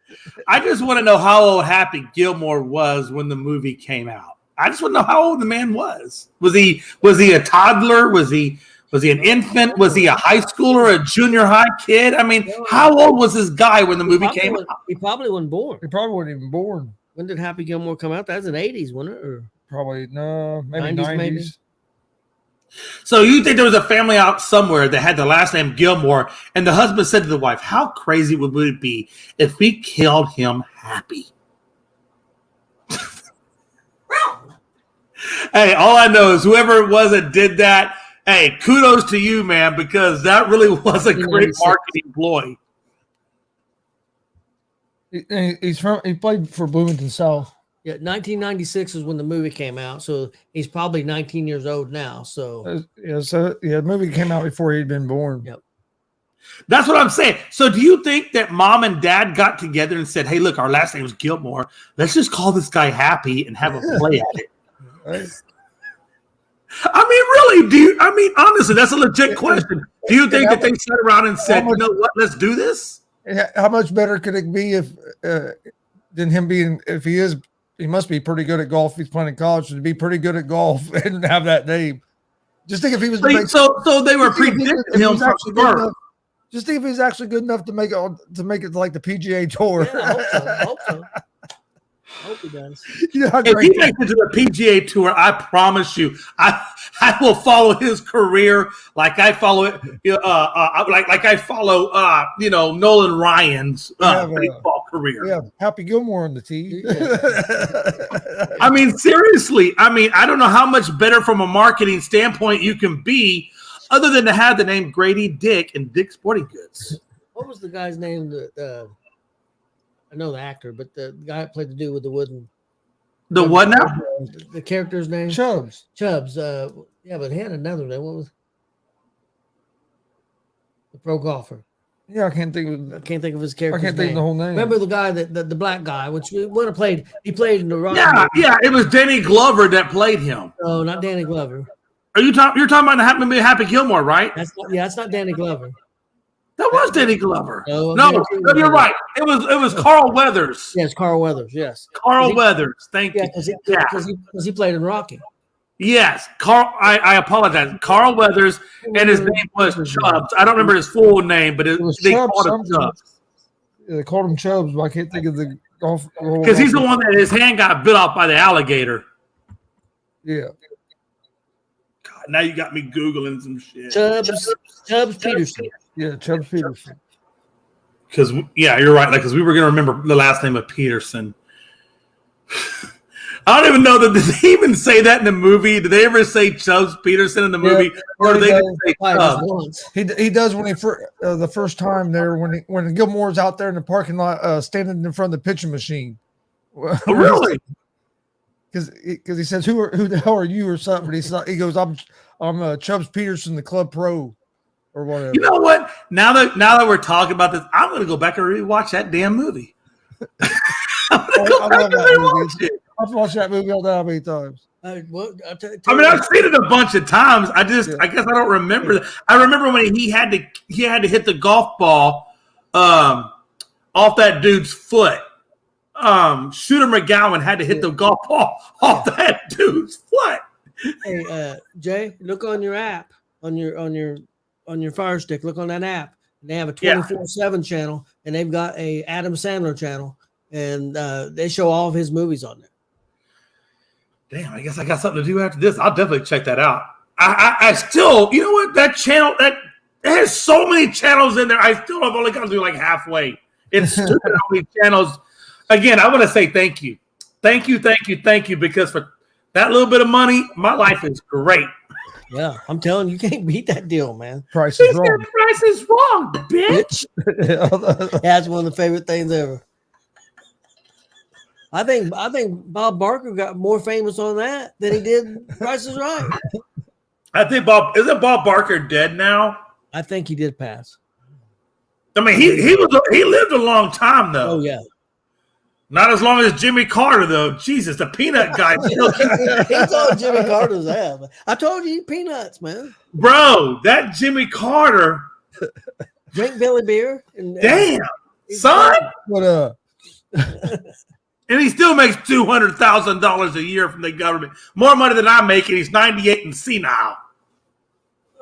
I just want to know how old Happy Gilmore was when the movie came out. I just want to know how old the man was. Was he a toddler? Was he an infant? Was he a high schooler, a junior high kid? I mean, how old was this guy when the movie came out? He probably wasn't born. He probably wasn't even born. When did Happy Gilmore come out? That was in the 80s, wasn't it? Or probably no, maybe 90s. Maybe. So you think there was a family out somewhere that had the last name Gilmore, and the husband said to the wife, "How crazy would it be if we killed him Happy?" Hey, all I know is whoever it was that did that, hey, kudos to you, man, because that really was a great marketing ploy. He played for Bloomington South. Yeah, 1996 is when the movie came out, so he's probably 19 years old now. So the movie came out before he'd been born. Yep. That's what I'm saying. So do you think that mom and dad got together and said, "Hey, look, our last name is Gilmore. Let's just call this guy Happy and have a play at it"? Right. I mean, really, honestly, that's a legit question. Do you think that they sat around and said, "You know what, let's do this"? How much better could it be if than him being, if he must be pretty good at golf. He's playing in college, to be pretty good at golf and have that name. Just think if he was so they were predicting him from birth. Just think if he's actually good enough to make it like the PGA Tour. Yeah, I hope so. I hope he does. You know if he makes it to the PGA Tour, I promise you, I will follow his career like I follow it. Like I follow Nolan Ryan's baseball career. Yeah, Happy Gilmore on the tee. I mean, seriously. I mean, I don't know how much better from a marketing standpoint you can be, other than to have the name Grady Dick and Dick Sporting Goods. What was the guy's name? I know the actor, but the guy that played the dude with the wooden. The what now? The character's name? Chubbs. Yeah, but he had another name. What was the pro golfer? Yeah, I can't think of his character's name. I can't think of the whole name. Remember the guy the black guy, which he played in the rock. Yeah, it was Danny Glover that played him. No, not Danny Glover. You're talking about Happy Gilmore, right? That's not Danny Glover. That was Danny Glover. No, you're right. It was Carl Weathers. Yes, Carl Weathers. Yes, Carl Weathers. Thank you. Because he played in Rocky. Yes, Carl. I apologize. Carl Weathers, and his name was Chubbs. I don't remember his full name, but they called him Chubbs. Yeah, they called him Chubbs, but I can't think of the golf. Because he's the one that his hand got bit off by the alligator. Yeah. God, now you got me Googling some shit. Chubbs Peterson. Yeah, Chubbs Peterson. Because you're right. Because we were going to remember the last name of Peterson. I don't even know that did they even say that in the movie. Did they ever say Chubbs Peterson in the movie, or did they just say Chubbs? He does when the first time there when Gilmore's out there in the parking lot standing in front of the pitching machine. Oh, really? Because he says who the hell are you or something? But he goes I'm Chubbs Peterson, the club pro. Or whatever. You know what? Now that we're talking about this, I'm going to go back and rewatch that damn movie. I'm going to go back and rewatch it. I've watched that movie all that many times. I've seen it a bunch of times. I guess I don't remember that. I remember when he had to hit the golf ball off that dude's foot. Shooter McGowan had to hit the golf ball off that dude's foot. Hey, Jay, look on your app on your Fire Stick. Look on that app. They have a 24/7 channel, and they've got a Adam Sandler channel, and they show all of his movies on there. Damn, I guess I got something to do after this. I'll definitely check that out. I still, you know what? That channel that has so many channels in there. I still have only got to do like halfway. It's stupid how many channels. Again, I want to say thank you, because for that little bit of money, my life is great. Yeah, I'm telling you, can't beat that deal, man. Price is wrong. Price is wrong, bitch. That's one of the favorite things ever. I think Bob Barker got more famous on that than he did Price is Right. I think isn't Bob Barker dead now? I think he did pass. I mean, he lived a long time though. Oh yeah. Not as long as Jimmy Carter though. Jesus, the peanut guy. He told Jimmy Carter's ass. I told you eat peanuts, man. Bro, that Jimmy Carter. Drink Billy beer. Damn, son. What And he still makes $200,000 a year from the government. More money than I make, and he's 98 and senile.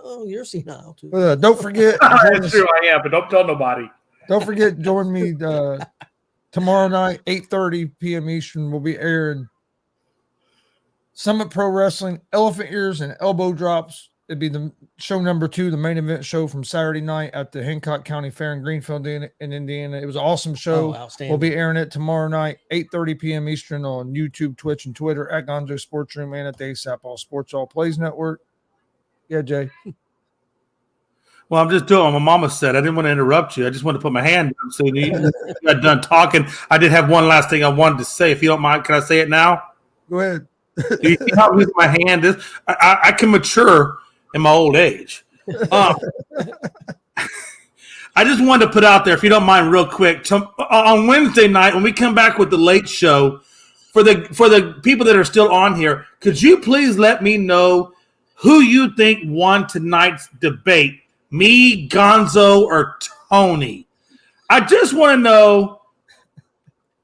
Oh, you're senile too. Don't forget. That's true, I am, but don't tell nobody. Don't forget, join me tomorrow night, 8:30 p.m. Eastern. We'll be airing Summit Pro Wrestling, Elephant Ears, and Elbow Drops. It'd be the show number 2, the main event show from Saturday night at the Hancock County Fair in Greenfield, in Indiana. It was an awesome show. Oh, outstanding. We'll be airing it tomorrow night, 8:30 p.m. Eastern on YouTube, Twitch, and Twitter at GonzoSportsRoom and at the ASAP All Sports All Plays Network. Yeah, Jay. Well, I'm just doing what my mama said. I didn't want to interrupt you. I just wanted to put my hand up so you got done talking. I did have one last thing I wanted to say. If you don't mind, can I say it now? Go ahead. You see how weak my hand is? I can mature in my old age. I just wanted to put out there, if you don't mind, real quick, on Wednesday night when we come back with the late show, for the people that are still on here, could you please let me know who you think won tonight's debate? Me, Gonzo, or Tony? I just want to know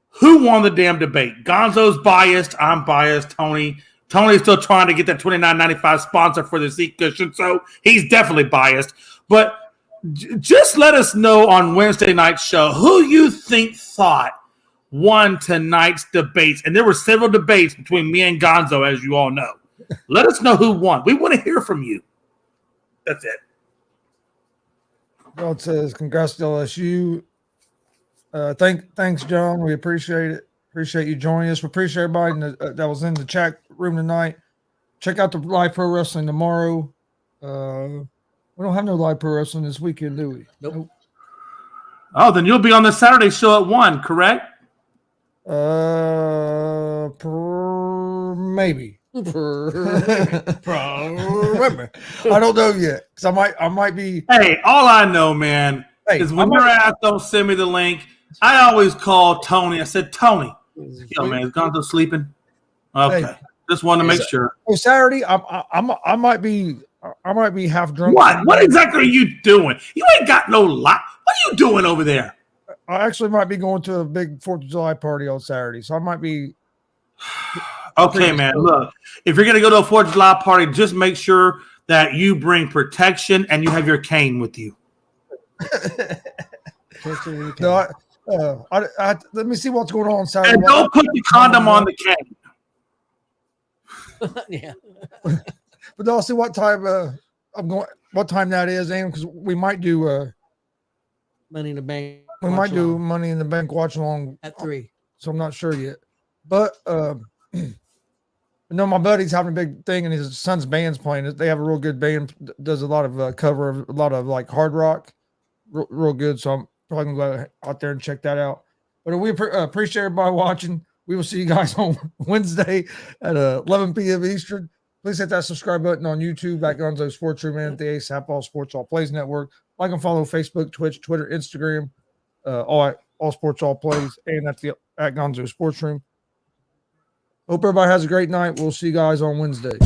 who won the damn debate. Gonzo's biased. I'm biased. Tony's still trying to get that $29.95 sponsor for the seat cushion, so he's definitely biased. But just let us know on Wednesday night's show who you think thought won tonight's debates. And there were several debates between me and Gonzo, as you all know. Let us know who won. We want to hear from you. That's it. God says, congrats to LSU. Thanks, John. We appreciate it. Appreciate you joining us. We appreciate everybody that was in the chat room tonight. Check out the live pro wrestling tomorrow. We don't have no live pro wrestling this weekend, do we? Nope. Oh, then you'll be on the Saturday show at 1, correct? Maybe. Remember, I don't know yet because I might be. Hey, all I know, man, is when your ass don't send me the link, I always call Tony. I said, Tony, yo, man, is Gonzo sleeping? Okay, hey, just wanted to make sure. Oh, Saturday, I might be half drunk. What exactly are you doing? You ain't got no lot. What are you doing over there? I actually might be going to a big 4th of July party on Saturday, so I might be. Okay, man, look, if you're going to go to a 4th of July party, just make sure that you bring protection and you have your cane with you. No, let me see what's going on Saturday. And don't put the condom on the cane. Yeah. But I'll see what time I'm going. What time that is, and because we might do Money in the Bank. we might do Money in the Bank watch along at 3. So I'm not sure yet. But my buddy's having a big thing, and his son's band's playing. They have a real good band. Does a lot of cover of a lot of like hard rock, real good. So I'm probably gonna go out there and check that out. But we appreciate everybody watching. We will see you guys on Wednesday at 11 p.m. Eastern. Please hit that subscribe button on YouTube at GonzoSportsRoom and at the ASAP All Sports All Plays Network. Like and follow Facebook, Twitch, Twitter, Instagram, all Sports All Plays, and at Gonzo Sports Room. Hope everybody has a great night. We'll see you guys on Wednesday.